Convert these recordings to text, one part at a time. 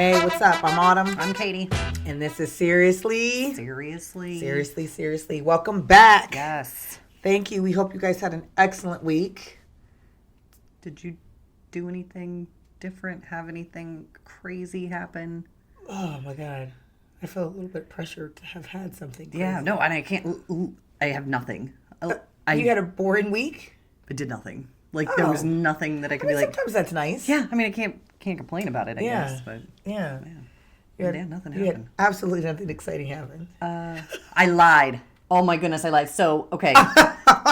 Hey, what's up? I'm Autumn. I'm Katie. And this is Seriously. Seriously. Welcome back. Yes. Thank you. We hope you guys had an excellent week. Did you do anything different? Have anything crazy happen? Oh my God. I felt a little bit pressured to have had something crazy. Yeah, no, and I can't. I have nothing. I You had a boring week? I did nothing. Like there was nothing that I could be like. Sometimes that's nice. Yeah, I mean, I can't complain about it. I guess, but Yeah. nothing You happened. had absolutely nothing exciting happen. I lied. Oh my goodness, I lied. So okay,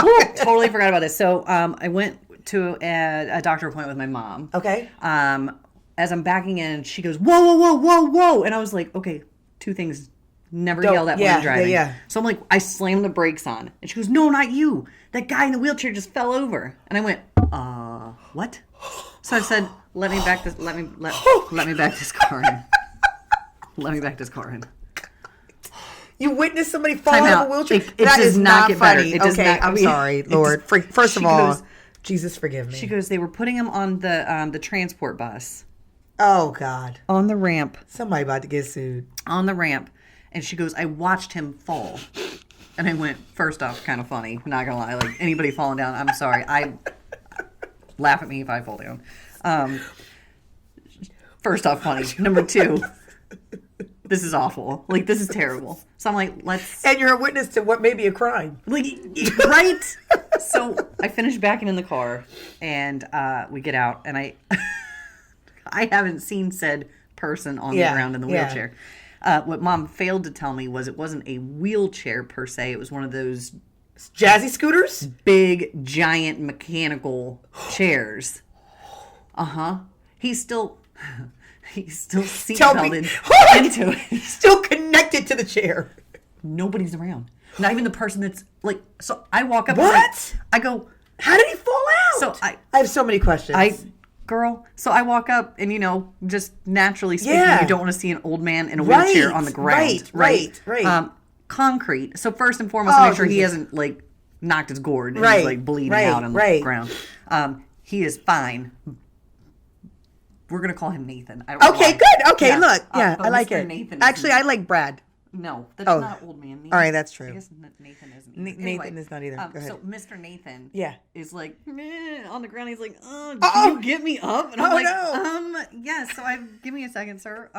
Woo, totally forgot about this. So I went to a doctor appointment with my mom. Okay. As I'm backing in, she goes, whoa, whoa, whoa, whoa, whoa. And I was like, okay, two things. Never yell at when I'm driving. Yeah. So I'm like, I slammed the brakes on. And she goes, no, not you. That guy in the wheelchair just fell over. And I went, what? So I said, let me back this car in. Let me back this car in. You witnessed somebody fall Time out out. of a wheelchair? It That does is not get better. funny. It does Okay, not- I I'm mean, sorry, it Lord. just- First of she all, goes- Jesus forgive me. She goes, they were putting him on the transport bus Oh God. on the ramp. Somebody about to get sued. On the ramp. And she goes, I watched him fall. And I went, first off, kind of funny. Not going to lie. Like, anybody falling down, I'm sorry. Laugh at me if I fall down. First off, funny. Number two, this is awful. Like, this is terrible. So I'm like, let's... And you're a witness to what may be a crime. Like, right? So I finished backing in the car, and we get out, and I haven't seen said person on the ground in the wheelchair. What Mom failed to tell me was it wasn't a wheelchair per se. It was one of those Jazzy scooters? big, giant mechanical chairs. He's still seatbelted into it. Still connected to the chair. Nobody's around. Not even the person that's like. So I walk up. What? I go. How did he fall out? So I have so many questions. So I walk up and, just naturally speaking, Yeah. you don't want to see an old man in a wheelchair on the ground. Right. Concrete. So first and foremost, make sure he Jesus. hasn't knocked his gourd and Right, he's bleeding right, out on the right. ground. He is fine. We're going to call him Nathan. I don't know Okay, why. good. Okay, Yeah. look. Yeah, But I like Mr. it. Nathan Actually, isn't- I like Brad. No, that's Oh. not old man. Nathan, All right, that's true. I guess Nathan isn't. Nathan Anyway, is not either. Go ahead. So Mr. Nathan Yeah. is like on the ground. He's like, can Uh-oh. you get me up? And I'm Oh, like, no. yes. So give me a second, sir.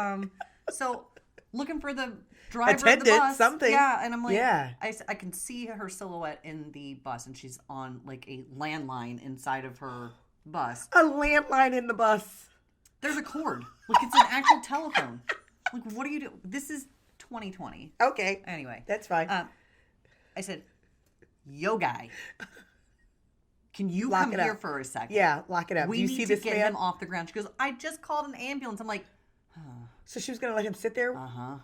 So looking for the driver of the Attendant, bus. something. Yeah, and I'm like, Yeah. I can see her silhouette in the bus, and she's on like a landline inside of her bus. A landline in the bus. There's a cord. Like it's an actual telephone. Like, what do you do? This is 2020. Okay. Anyway. That's fine. I said, yo, guy, can you Lock come it here up. for a second? Yeah, lock it up. We Do you need see to this get man? him off the ground. She goes, I just called an ambulance. I'm like, So she was going to let him sit there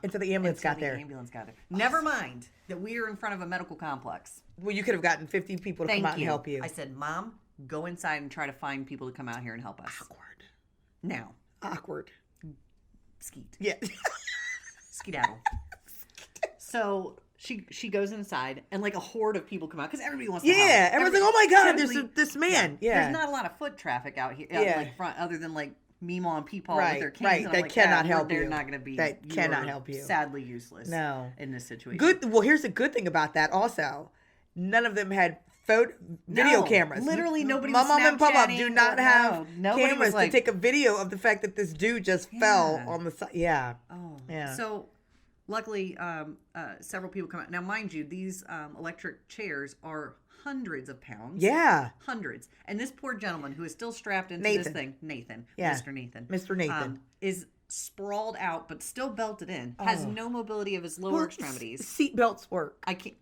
until the ambulance got there. Ambulance got there. Never mind that we are in front of a medical complex. Well, you could have gotten 50 people to Thank come out you. and help you. I said, Mom, go inside and try to find people to come out here and help us. Awkward. Now, Awkward. skeet. Yeah. Skedaddle. So she goes inside, and like a horde of people come out because everybody wants to help. Yeah. Everyone's like, oh my God, there's Typically- this man. Yeah. There's not a lot of foot traffic out here, Yeah. like front, other than like Meemaw and Peepaw Right, with their canes. right. And I'm That like, cannot we're- help They're you. not going to be. That you cannot are help you. Sadly useless. No. In this situation. Good. Well, here's the good thing about that also. None of them had video cameras. Literally nobody My was mom and Papa Snapchatting do not or- have no, nobody cameras was like- to take a video of the fact that this dude just fell Yeah. on the side. Yeah. Oh. Yeah. So, luckily, several people come out. Now, mind you, these electric chairs are hundreds of pounds. Yeah. Hundreds. And this poor gentleman who is still strapped into Nathan. this thing, Nathan, Yeah. Mr. Nathan. Mr. Nathan. Is sprawled out but still belted in. Has Oh. no mobility of his lower Well, extremities. Seatbelts work. I can't.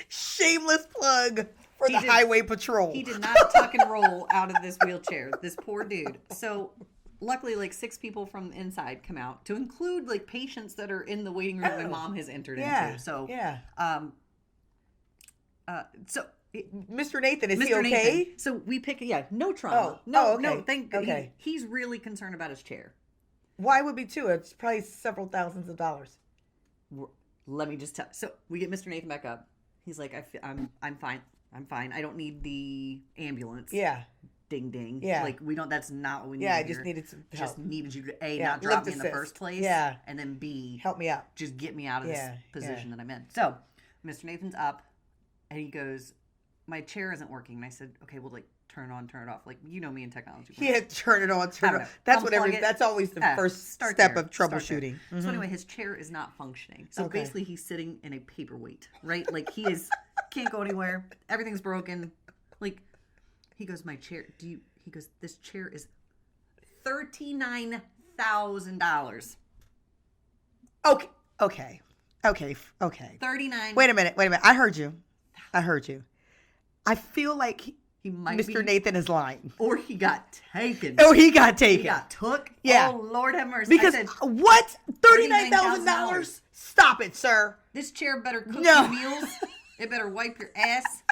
Shameless plug for He the did- highway patrol. He did not tuck and roll out of this wheelchair. This poor dude. So luckily, like 6 people from the inside come out, to include like patients that are in the waiting room my mom has entered Yeah. into. So Yeah. So Mr. Nathan, is Mr. he okay? Nathan. So we pick. No trauma. Oh, No, oh, okay. no. Thank. Okay. He's really concerned about his chair. Why would be too? It's probably several thousands of dollars. Let me just tell. So we get Mr. Nathan back up. He's like, I'm fine. I'm fine. I don't need the ambulance. Yeah. ding ding. Yeah. Like we don't. That's not what we need. Yeah, I to just hear. needed some help. Just needed you to not Yeah, drop lift me in the assist. first place. Yeah. And then B, Help me out. just get me out of Yeah, this position that I'm in. So Mr. Nathan's up, and he goes, "My chair isn't working." And I said, "Okay, well, like turn it on, turn it off. Like you know me in technology." He had to turn it on, turn it Have off. it. That's what Unplug it. that's always the first Start step there. of Start there. troubleshooting. So anyway, his chair is not functioning. So Okay. basically, he's sitting in a paperweight, right? Like he is can't go anywhere. Everything's broken. Like he goes, "My chair. He goes, "This chair is $39,000. Okay. 39. Wait a minute. I heard you. I feel like He might Mr. be, Nathan is lying. or he got taken. Oh, he got taken. He got took. Yeah. Oh Lord have mercy. Because I said, what? $39,000? Stop it, sir. this chair better cook No. your meals. It better wipe your ass.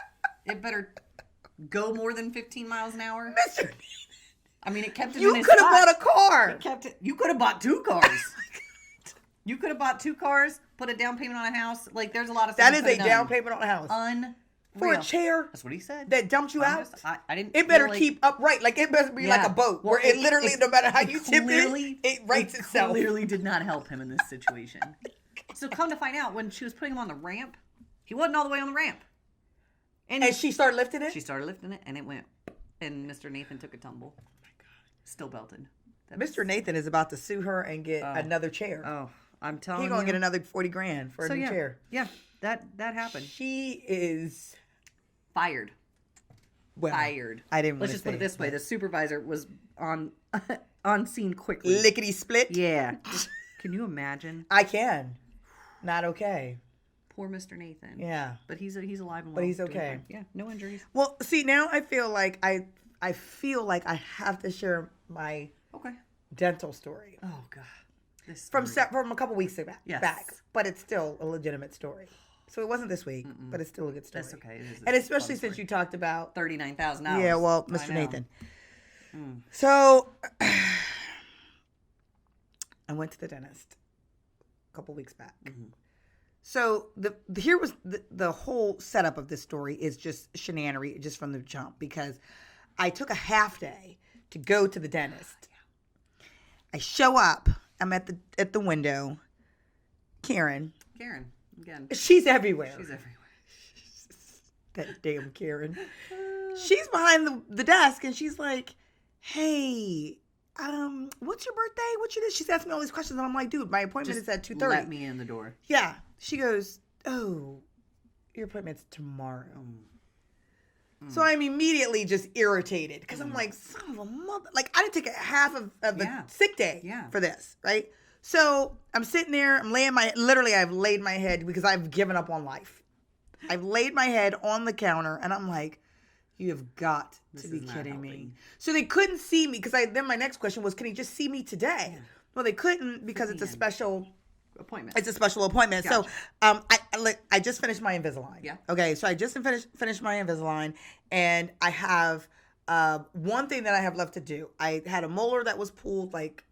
It better go more than 15 miles an hour. Mr. I mean, it kept him in You his could have spot. bought a car. Kept it. You could have bought 2 cars. You could have bought 2 cars, put a down payment on a house. Like, there's a lot of stuff That you is could a have down done. payment on a house. Unreal. For a chair That's what he said. that dumped you out? I didn't. It better feel like- keep upright. Like, it better be like Yeah. a boat Well, where it literally, no matter how you tip clearly- it rights itself. Clearly did not help him in this situation. So come to find out, when she was putting him on the ramp, he wasn't all the way on the ramp. And she started lifting it? She started lifting it, and it went. And Mr. Nathan took a tumble. Oh my God. Still belted. Mr. Nathan is about to sue her and get another chair. Oh, I'm telling you. He's going to get another $40,000 for a new chair. Yeah, that happened. She is Fired. well, Fired. I didn't Let's wanna just put it say this way: that. the supervisor was on scene quickly. lickety split. Yeah. Can you imagine? I can. Not okay. Poor Mr. Nathan. Yeah. But he's alive and well. But he's doing okay. fine. Yeah. No injuries. Well, see, now I feel like I feel like I have to share my Okay. dental story Oh God. This from story. from a couple weeks back. Yes. But it's still a legitimate story. So it wasn't this week, but it's still a good story. That's okay. It is And a especially fun since story. you talked about $39,000. yeah, well, I Mr. know. Nathan. So I went to the dentist a couple weeks back. So here was the whole setup of this story is just shenanery, just from the jump, because I took a half day to go to the dentist. I show up. I'm at the window. Karen. Again. She's everywhere. She's everywhere. That damn Karen. She's behind the desk and she's like, "Hey, what's your birthday? What's your this?" She's asking me all these questions and I'm like, "Dude, my appointment is at 2:30." Let me in the door. Yeah. She goes, "Oh, your appointment's tomorrow." So I'm immediately just irritated because I'm like, son of a mother. Like, I didn't take a half of the Yeah. sick day Yeah. for this, right? So I'm sitting there, I've laid my head because I've given up on life. I've laid my head on the counter and I'm like, you have got to be is not kidding me. helping. So they couldn't see me because then my next question was, can he just see me today? Well, they couldn't because it's a special Appointment. It's a special appointment. Gotcha. So I just finished my Invisalign. Yeah. Okay, so I just finished my Invisalign, and I have one thing that I have left to do. I had a molar that was pulled like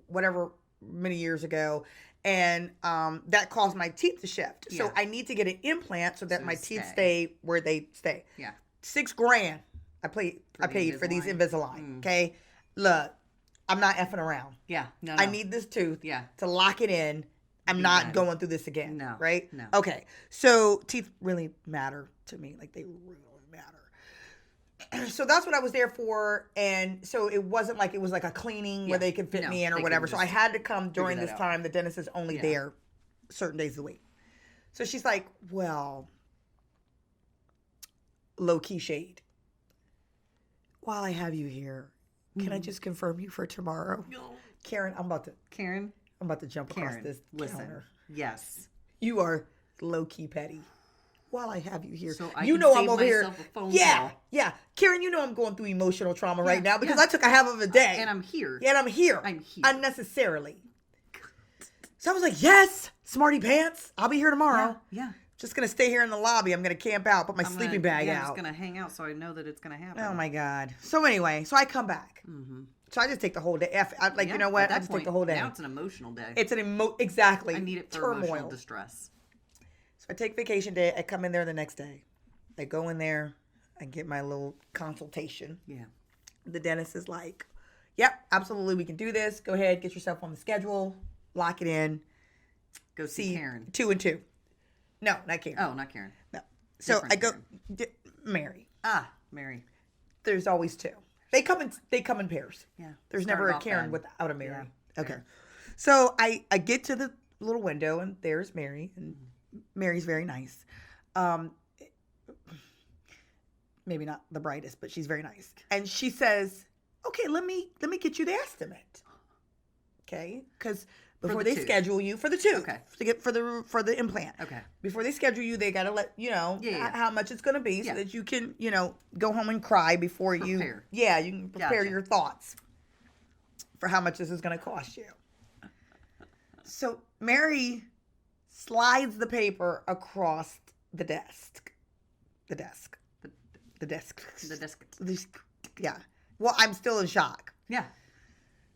whatever many years ago, and that caused my teeth to shift. So Yeah. I need to get an implant so that So my they teeth stay. stay where they stay. Yeah. $6,000 I the paid for these Invisalign? Invisalign. Okay, look, I'm not effing around. Yeah. No. I need this tooth Yeah. to lock it in. I'm not done. going through this again. No, Right? no. Okay. So teeth really matter to me. Like, they really matter. So that's what I was there for. And so it wasn't like it was like a cleaning Yeah. where they could fit No, me in or they whatever. couldn't So I just had to come during that this out. time. The dentist is only Yeah. there certain days of the week. So she's like, well, low key shade. While I have you here, can I just confirm you for tomorrow? Karen, I'm about to jump across Karen, this listen. counter. Yes. You are low key petty. While I have you here, So I you can know save I'm over here. myself a phone Yeah, call. yeah, Karen, you know I'm going through emotional trauma right Yeah, now because yeah. I took a half of a day, And I'm here. and I'm here, I'm here. unnecessarily. So I was like, yes, smarty pants, I'll be here tomorrow. Yeah. Just gonna stay here in the lobby. I'm gonna camp out, put my sleeping bag I'm out. just gonna hang out so I know that it's gonna happen. Oh my god. So anyway, so I come back. So I just take the whole day. Yeah, You know what? at that I just take the point, whole day. Now it's an emotional day. It's an exactly. I need it for turmoil. emotional distress. So I take vacation day. I come in there the next day. I go in there. I get my little consultation. Yeah. The dentist is like, yep, absolutely, we can do this. Go ahead, get yourself on the schedule, lock it in. Go see Karen. 2 and 2. No, not Karen. Oh, not Karen. No. So Different I go, Karen. Mary. Ah, Mary. There's always 2. They come in pairs. Yeah. There's Started never a off Karen bad. without a Mary. Yeah, Okay. fair. So I get to the little window and there's Mary, and Mary's very nice. Maybe not the brightest, but she's very nice. And she says, "Okay, let me get you the estimate." Okay, because before the they tooth. schedule you for the tooth, Okay. to get for the implant. Okay. Before they schedule you, they gotta let you know Yeah. how much it's gonna be, so Yeah. that you can go home and cry before you. Prepare. Yeah, you can prepare Gotcha. your thoughts for how much this is gonna cost you. So Mary slides the paper across the desk. The desk. The desk. The desk. Yeah. Well, I'm still in shock. Yeah.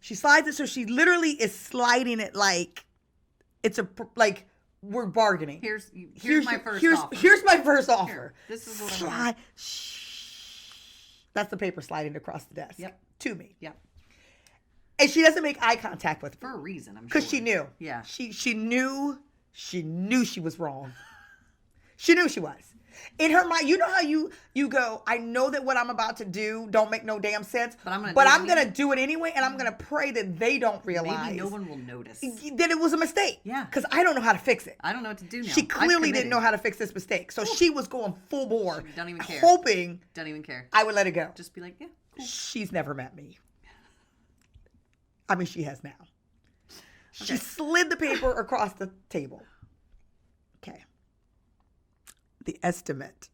She slides it, so she literally is sliding it like it's like we're bargaining. Here's my first offer. Here's my first offer. This is what I Slide. want. That's the paper sliding across the desk. Yep. To me. Yep. And she doesn't make eye contact with me For a reason, I'm sure. because she knew. Yeah. She knew she was wrong. She knew she was. In her mind, you know how you go, I know that what I'm about to do don't make no damn sense, But I'm gonna do it anyway, and I'm gonna pray that they don't realize Maybe no one will notice. that it was a mistake. Yeah. Because I don't know how to fix it. I don't know what to do now. She I've clearly didn't committed. know how to fix this mistake. So she was going full bore, She don't even care. hoping Don't even care. I would let it go. Just be like, yeah, cool. She's never met me. I mean, she has now. She Okay. slid the paper across the table. Okay. The estimate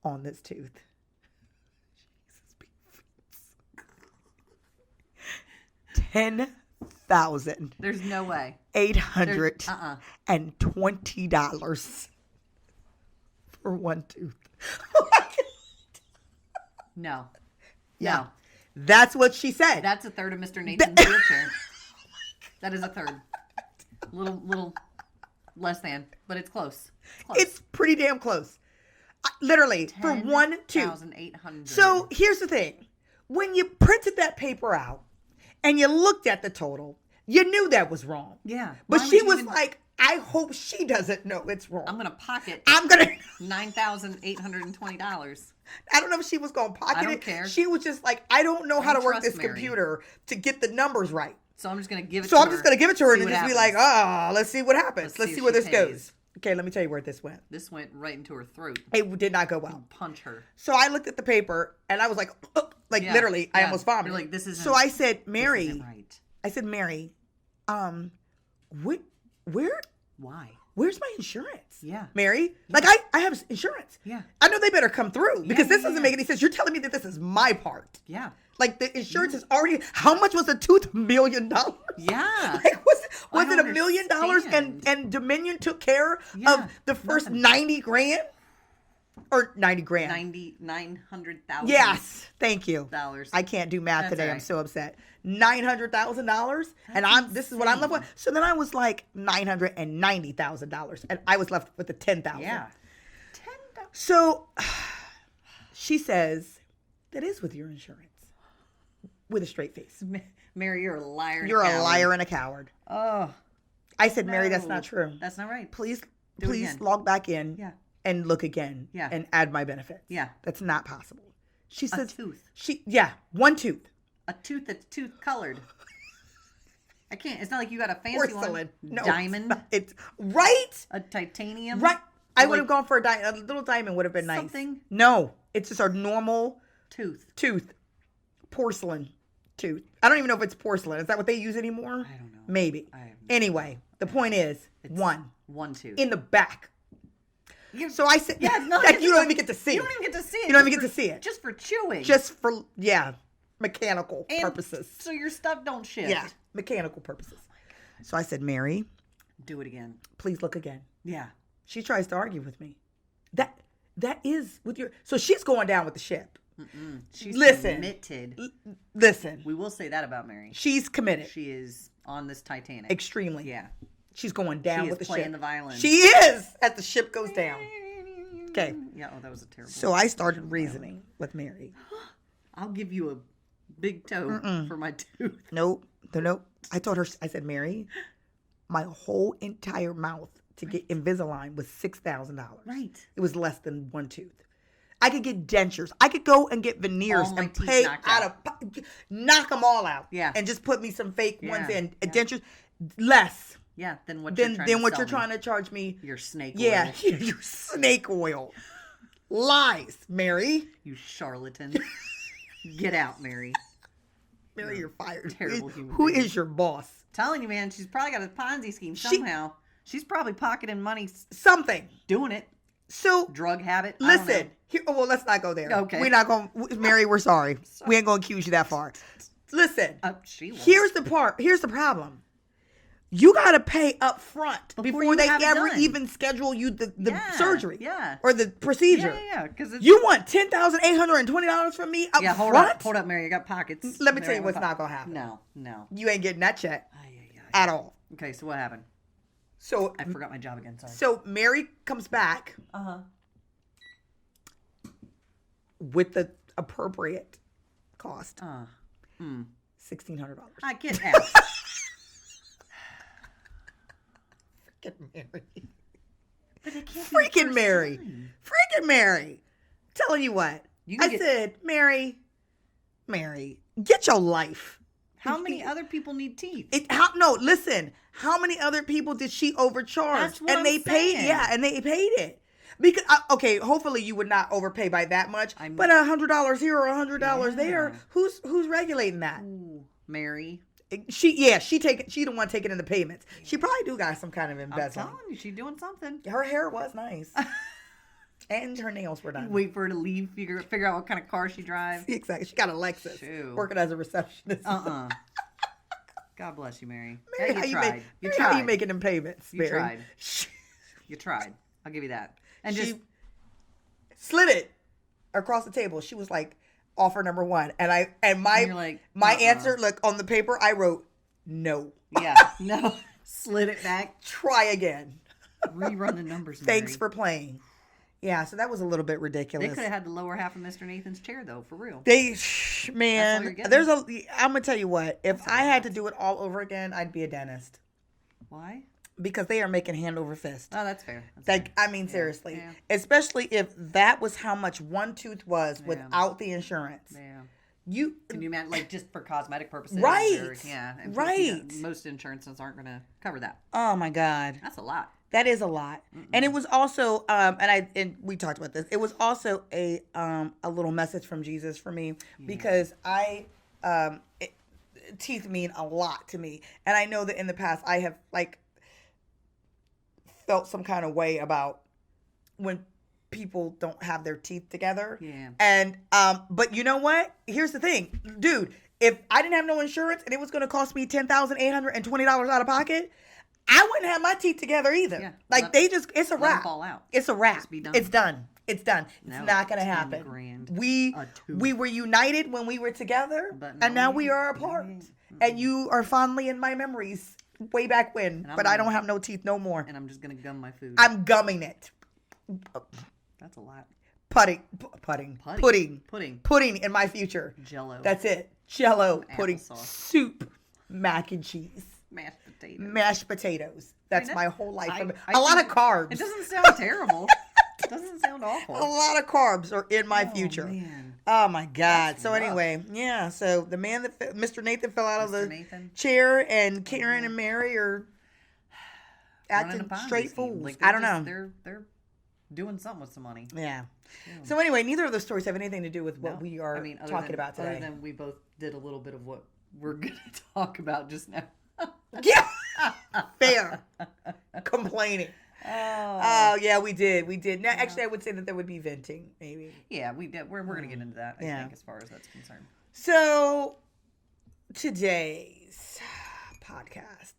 on this tooth. Jesus, 10,000. There's no way. $820 for one tooth. No. Yeah. No. That's what she said. That's a third of Mr. Nathan's wheelchair. That is a third. Little less than, but it's close. Close. It's pretty damn close. Literally, for one tooth. 10,800. So here's the thing. When you printed that paper out and you looked at the total, you knew that was wrong. Yeah. But Why would she you was even- like, I hope she doesn't know it's wrong. I'm gonna pocket I'm going to... $9,820. I don't know if she was going to pocket I don't it. care. She was just like, I don't know how to work trust this Mary. computer to get the numbers right. So I'm just gonna give it. So to I'm just going to give it to her see and what just be like, happens. let's see what happens. Let's see see if where she this goes. pays. Okay, let me tell you where this went. This went right into her throat. It did not go well. Punch her. So I looked at the paper and I was like, Yeah, literally, I yeah. almost vomited. You're like, this isn't- So I said, This Mary, isn't right. I said, Mary, where's my insurance? Yeah. Mary, like I have insurance. Yeah. I know they better come through because this yeah, doesn't yeah. make any sense. You're telling me that this is my part. Yeah. Like the insurance is already. How much was the tooth? $1 million. Yeah. Like was I it $1 million understand. and Dominion took care Yeah, of the first nothing. 90 grand or 90 grand? 900,000. Yes, thank you. Dollars. I can't do math That's today. all I'm right. so upset. $900,000, and this is what I'm left with. So then I was like $990,000, and I was left with the 10,000. Yeah. So she says, "That is with your insurance," with a straight face. Mary, you're a liar. and You're a coward. liar and a coward. Oh. I said, Mary, that's no. not true. That's not right. Please, Do it please again. log back in. Yeah. And look again. Yeah. And add my benefits. Yeah. That's not possible. She A says, tooth. one tooth. A tooth that's tooth colored. I can't. It's not like you got a fancy Porcelain. one. No, Diamond. It's right. A titanium. Right. I Or would like have gone for a little diamond would have been nice. something? No, it's just our normal Tooth. tooth. Porcelain tooth. I don't even know if it's porcelain. Is that what they use anymore? I don't know. Maybe. I have no Anyway, the point is one One tooth. in the back. You- So I said, Yeah, no, like, it's you don't just- even get to see You it. don't even get to see it. You don't just even get for- to see it. Just for chewing. Just for, mechanical And purposes. So your stuff don't shift. Yeah, mechanical purposes. So I said, Mary, Do it again. please look again. Yeah. She tries to argue with me. That is with your. So she's going down with the ship. She's Listen. committed. Listen, We will say that about Mary. she's committed She is on this Titanic. extremely. Yeah. She's going down She with the is playing ship. the violin. She is as the ship goes down. Okay. Yeah. Oh, that was a terrible. So I started reasoning with Mary. I'll give you big toe for my tooth. Nope. Nope. I told her, I said, Mary, my whole entire mouth to get Invisalign was $6,000. Right. It was less than one tooth. I could get dentures. I could go and get veneers All my and teeth pay knocked knock them all out. Yeah. And just put me some fake ones Yeah. in. Dentures, less Yeah, than what than what sell you're me. trying to charge me. Your snake Yeah, oil. your snake oil. Lies, Mary. You charlatan. Get out, Mary. Mary, you're fired. Terrible human Who being. is your boss? Telling you, man, she's probably got a Ponzi scheme somehow. She's probably pocketing money Something. doing it. So Drug habit. I don't know. listen. Here, well, let's not go there. Okay. We're not going. Mary, we're sorry. We ain't going to accuse you that far. Listen. She will. Here's the part. Here's the problem. You got to pay up front before you they have it ever done. even schedule you the Yeah, surgery. yeah. Or the procedure. Yeah. Because it's. You want $10,820 from me up Yeah, hold front? up, Mary. I got pockets. Let me Mary, tell you I what's got not going to happen. No. You ain't getting that check Ay, ay, ay. at all. Okay, so what happened? So, I forgot my job again. Sorry. so Mary comes back Uh-huh. with the appropriate cost, $1,600. I get out. Freaking Mary. But it can't be the Freaking first Mary. time. Freaking Mary. Telling you what. You can I get- said, Mary, get your life. How many other people need teeth? No, listen. How many other people did she overcharge? That's what and I'm they paid, saying. yeah, and they paid it. Because okay, hopefully you would not overpay by that much. But $100 here or $100 there, who's regulating that? Ooh, Mary. She don't want to take it in the payments. She probably do got some kind of I'm embezzling. telling you, she's doing something. Her hair was nice. And her nails were done. Wait for her to leave, figure out what kind of car she drives. Exactly. She got a Lexus. Shoot. Working as a receptionist. God bless you, Mary. Mary, Hey, how you tried. make- You Mary, tried. How you making them payments? You Mary? tried. You tried. I'll give you that. And She just slid it across the table. She was like, offer number one. And my you're like, my answer, look, on the paper, I wrote, no. no, slid it back. Try again. Rerun the numbers. Mary. Thanks for playing. Yeah, so that was a little bit They ridiculous. could have had the lower half of Mr. Nathan's chair though, for real. Man, you're getting. I'm gonna tell you what. If I had to do it all over again, I'd be a dentist Why? because they are making hand over fist. Oh, that's fair. Like, I mean, seriously, yeah. especially if that was how much one tooth was without the insurance. Yeah. You Can you imagine, like, just for cosmetic purposes? Right. Or, yeah. and Right. Most insurances aren't going to cover that. Oh my God. That's a lot. That is a lot. And it was also and we talked about this. It was also a little message from Jesus for me because teeth mean a lot to me. And I know that in the past I have like felt some kind of way about when people don't have their teeth together. Yeah. And but you know what? Here's the thing. Dude, if I didn't have no insurance and it was going to cost me $10,820 out of pocket, I wouldn't have my teeth together either. Yeah. Like it's a Let 'em wrap. fall out. It's a wrap. Just be done. It's done. It's done. No, It's not gonna 10 happen. grand We a tooth. we were united when we were together, But and now now we we are ain't. apart. We ain't. And you are fondly in my memories way back when. And I'm But I gonna- don't have no teeth no more. And I'm just going to gum my food. I'm gumming it. That's a lot. Pudding. Pudding. In my future. Jello. That's it. Jello, Some pudding, applesauce. soup, mac and cheese, Mashed potatoes. mashed potatoes. That's I mean, my whole life. I A lot of think carbs. It doesn't sound terrible. It doesn't sound awful. A lot of carbs are in my future. Man. Oh my God. That's So rough. anyway, yeah. So the man Mr. Nathan fell out of Mr. the Nathan. chair, and Karen and Mary are Running acting a Ponzi straight scheme. fools. Like, I don't know. They're doing something with some money. Yeah. So anyway, neither of those stories have anything to do with what No. we are other talking than- about today. Other than we both did a little bit of what we're going to talk about just now. Yeah. Fair. Complaining. Oh. Oh yeah, we did. We did. Now, actually, I would say that there would be venting, maybe. Yeah, we did. We're going to get into that, I Yeah. think, as far as that's concerned. So today's podcast,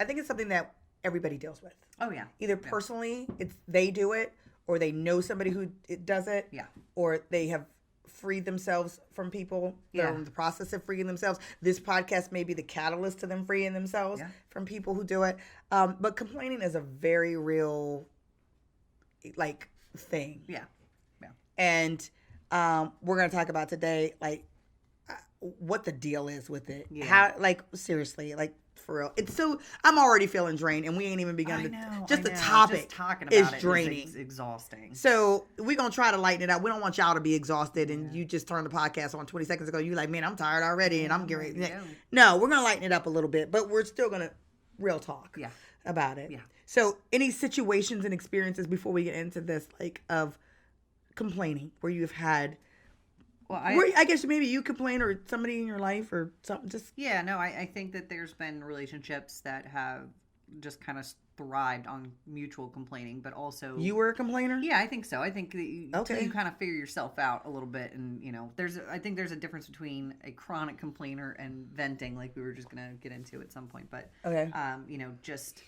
I think it's something that everybody deals with. Oh, yeah. Either personally, it's they do it, or they know somebody who does it, Yeah. or they have freed themselves from people. They're Yeah. in the process of freeing themselves. This podcast may be the catalyst to them freeing themselves Yeah. from people who do it. But complaining is a very real, like, thing. Yeah. Yeah. And we're going to talk about today, like, what the deal is with it. Yeah. How, like, seriously, like, for real. It's so, I'm already feeling drained, and we ain't even begun to, just the topic just talking is about it draining. is exhausting. So we're going to try to lighten it up. We don't want y'all to be exhausted, and you just turned the podcast on 20 seconds ago. You like, man, I'm tired already, and I'm getting ready. No, we're going to lighten it up a little bit, but we're still going to real talk about it. Yeah. So any situations and experiences before we get into this, like, of complaining where you've had, well, I guess maybe you complain or somebody in your life or something, just. Yeah, no, I think that there's been relationships that have just kind of thrived on mutual complaining, but also You were a complainer? Yeah, I think so. I think that you kind of figure yourself out a little bit, and I think there's a difference between a chronic complainer and venting, like we were just gonna get into at some point. But Okay. Just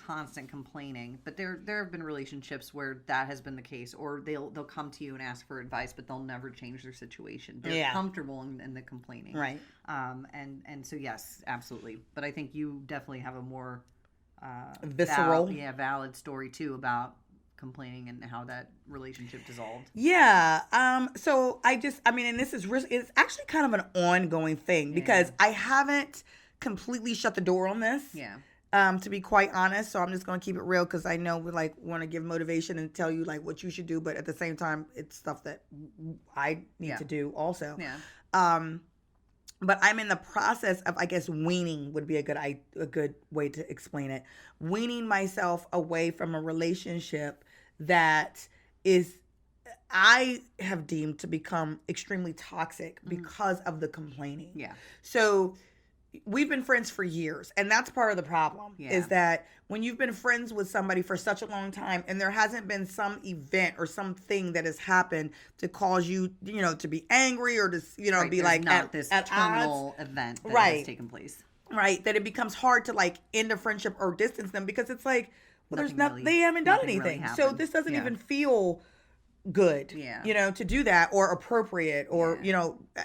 constant complaining. But there have been relationships where that has been the case, or they'll come to you and ask for advice, but they'll never change their situation. They're comfortable in the complaining, Right. And so yes, absolutely. But I think you definitely have a more visceral, valid story too about complaining and how that relationship dissolved. Yeah. So and this is it's actually kind of an ongoing thing because I haven't completely shut the door on this. Yeah. To be quite honest, so I'm just going to keep it real because I know we want to give motivation and tell you like what you should do, but at the same time, it's stuff that I need to do also. Yeah. But I'm in the process of, I guess, weaning would be a good way to explain it. Weaning myself away from a relationship that I have deemed to become extremely toxic because of the complaining. Yeah. So we've been friends for years, and that's part of the problem is that when you've been friends with somebody for such a long time and there hasn't been some event or something that has happened to cause you, to be angry or to, be like not this terminal event that has taken place. Right. That it becomes hard to like end a friendship or distance them because it's like, well, they haven't done anything. Really so this doesn't even feel good, to do that or appropriate or,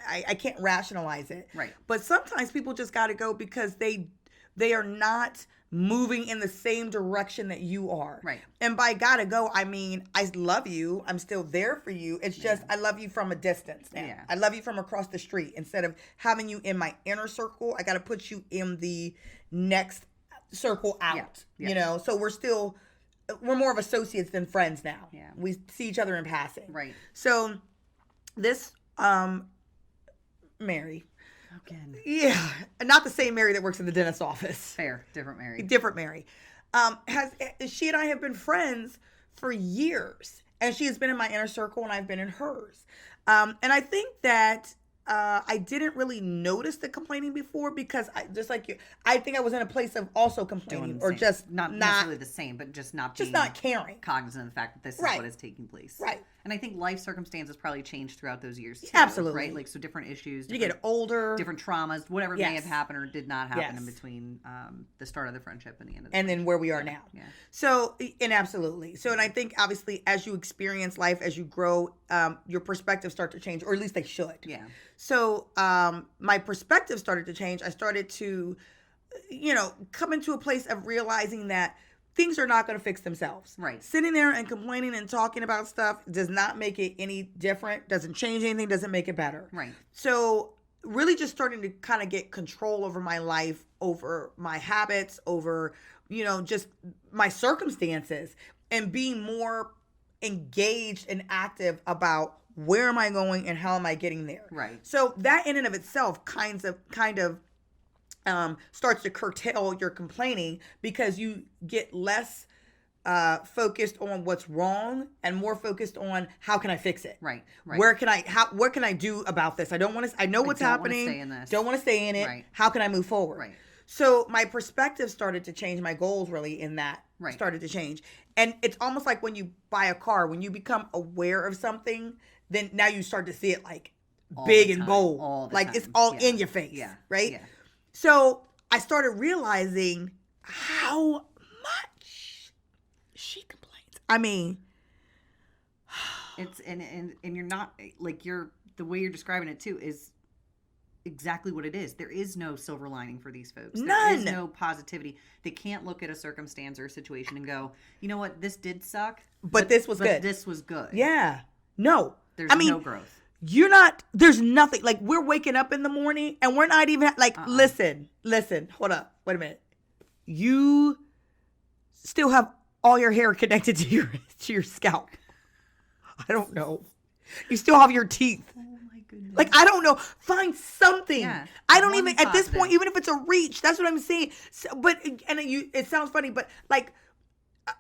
I can't rationalize it. Right. But sometimes people just got to go because they are not moving in the same direction that you are. Right. And by gotta go, I mean, I love you. I'm still there for you. It's just, I love you from a distance now. Yeah. I love you from across the street. Instead of having you in my inner circle, I got to put you in the next circle out, So we're more of associates than friends now. Yeah. We see each other in passing. Right. So this, Mary. Again. Yeah. Not the same Mary that works in the dentist's office. Fair. Different Mary. Different Mary. She and I have been friends for years. And she has been in my inner circle and I've been in hers. And I think that I didn't really notice the complaining before because I think I was in a place of also complaining or just not necessarily the same, but just not caring, cognizant of the fact that this is what is taking place. Right. And I think life circumstances probably changed throughout those years too. Absolutely. Right. Like so different issues. You get older. Different traumas, whatever may have happened or did not happen in between the start of the friendship and the end of the friendship. Then where we are now. Yeah. So, and absolutely. So, and I think obviously as you experience life, as you grow, your perspectives start to change, or at least they should. Yeah. So, my perspective started to change. I started to, come into a place of realizing that things are not going to fix themselves. Right. Sitting there and complaining and talking about stuff does not make it any different, doesn't change anything, doesn't make it better. Right. So really just starting to kind of get control over my life, over my habits, over, just my circumstances and being more engaged and active about where am I going and how am I getting there. Right. So that in and of itself kind of starts to curtail your complaining because you get less focused on what's wrong and more focused on how can I fix it. Right. What can I do about this? I know what's happening. Don't want to stay in it. Right. How can I move forward? Right. So my perspective started to change. My goals really in that started to change. And it's almost like when you buy a car, when you become aware of something, then now you start to see it like all big and bold. Like it's all in your face. Yeah. Right. Yeah. So I started realizing how much she complains. I mean, it's and you're not like the way you're describing it too is exactly what it is. There is no silver lining for these folks. None. There is no positivity. They can't look at a circumstance or a situation and go, you know what, this did suck, but this was good. This was good. Yeah. No. There's no growth. there's nothing. Like, we're waking up in the morning and we're not even, like, listen, hold up. Wait a minute. You still have all your hair connected to your scalp. I don't know. You still have your teeth. Oh my goodness. Like, I don't know. Find something. Yeah, I don't even, at this point, even if it's a reach, that's what I'm saying. So, it sounds funny, but like,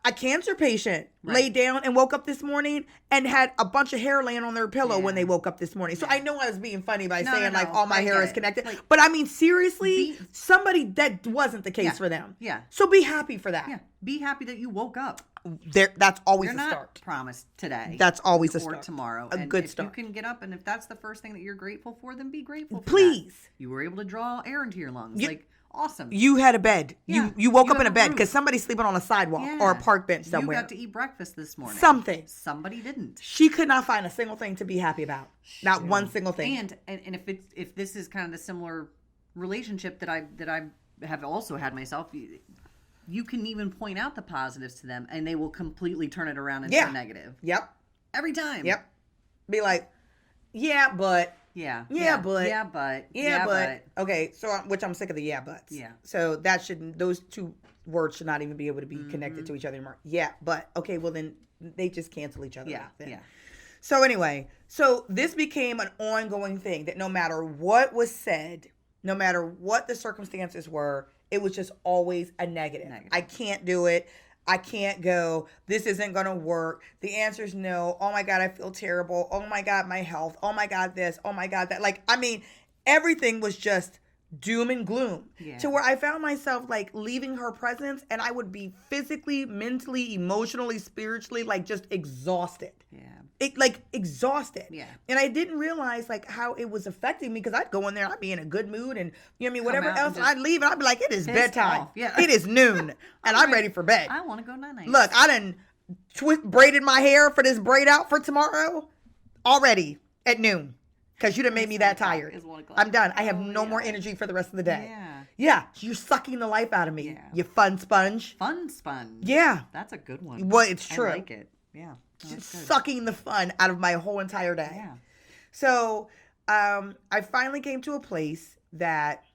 a cancer patient laid down and woke up this morning and had a bunch of hair laying on their pillow when they woke up this morning. So I know I was being funny by saying like all my hair is connected. Like, but I mean, seriously, somebody that wasn't the case for them. Yeah. So be happy for that. Yeah. Be happy that you woke up. That's always You're a not start. Promised today. That's always a start. Or tomorrow. A good start. If you can get up and if that's the first thing that you're grateful for, then be grateful for Please. that. You were able to draw air into your lungs. Like, awesome. You had a bed. Yeah. You woke You up in a have a bed roof. because somebody's sleeping on a sidewalk or a park bench somewhere. You got to eat breakfast this morning. Something. Somebody didn't. She could not find a single thing to be happy about. Not one single thing. And if this is kind of the similar relationship that I have also had myself, you can even point out the positives to them and they will completely turn it around into a negative. Yep. Every time. Yep. Be like, yeah, but. Yeah. But. Yeah, but. Yeah, but. Okay, so which I'm sick of the yeah, buts. Yeah. So those two words should not even be able to be connected to each other anymore. Yeah, but. Okay, well then they just cancel each other out then. Yeah. So anyway, this became an ongoing thing that no matter what was said, no matter what the circumstances were, it was just always a negative. I can't do it. I can't go. This isn't going to work. The answer is no. Oh my God, I feel terrible. Oh my God, my health. Oh my God, this. Oh my God, that. Like, I mean, everything was just doom and gloom to where I found myself like leaving her presence and I would be physically, mentally, emotionally, spiritually, like just exhausted. Yeah. Exhausted. Yeah. And I didn't realize like how it was affecting me because I'd go in there, I'd be in a good mood and you know what I mean, whatever else, I'd leave and I'd be like, it is bedtime. Yeah. It is noon and I'm ready for bed. I want to go night-night. Look, I done braided my hair for this braid out for tomorrow already at noon because you done made me that tired. I'm done. I have no more energy for the rest of the day. Yeah. Yeah. You're sucking the life out of me. Yeah. You fun sponge. Fun sponge. Yeah. That's a good one. Well, it's true. I like it. Yeah. Sucking the fun out of my whole entire day. Yeah. So I finally came to a place that,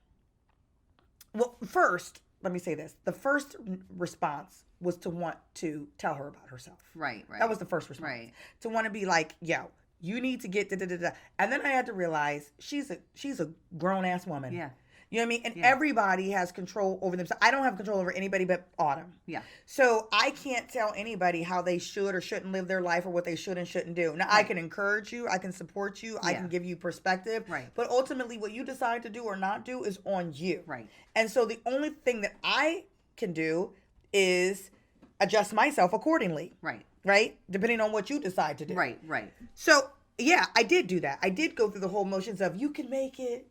well, first, let me say this. The first response was to want to tell her about herself. Right. That was the first response. Right. To want to be like, yo, you need to get da-da-da-da. And then I had to realize she's a grown-ass woman. Yeah. You know what I mean? And everybody has control over themselves. I don't have control over anybody but Autumn. Yeah. So I can't tell anybody how they should or shouldn't live their life or what they should and shouldn't do. Now, I can encourage you. I can support you. I can give you perspective. Right. But ultimately, what you decide to do or not do is on you. Right. And so the only thing that I can do is adjust myself accordingly. Right. Right? Depending on what you decide to do. Right. So, yeah, I did do that. I did go through the whole motions of you can make it.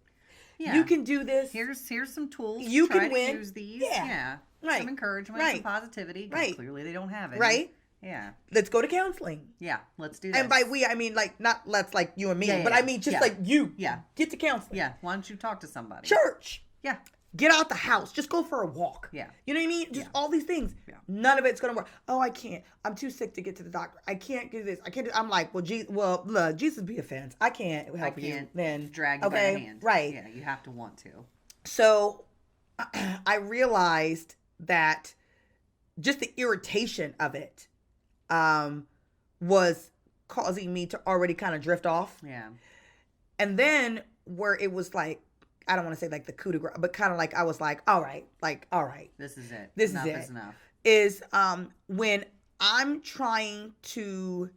Yeah. You can do this. Here's some tools. You Try can to win. Use these. Yeah. Right. Some encouragement, Right. some positivity. Right. Clearly they don't have it. Right. Yeah. Let's go to counseling. Yeah. Let's do that. And by we, I mean like not let's like you and me, Yeah, but yeah, I mean just yeah. like you. Yeah. Get to counseling. Yeah. Why don't you talk to somebody? Church. Yeah. Get out the house. Just go for a walk. Yeah. You know what I mean? Just all these things. Yeah. None of it's gonna work. Oh, I can't. I'm too sick to get to the doctor. I can't do this. I can't. I'm like, well, look, Jesus be offense. I can't help you. Then drag you by the hand. Right. Yeah. You have to want to. So I realized that just the irritation of it was causing me to already kind of drift off. Yeah. And then where it was like, I don't want to say like the coup de grace, but kind of like I was like, all right. This is it. This enough is it. Is enough. Is when I'm trying to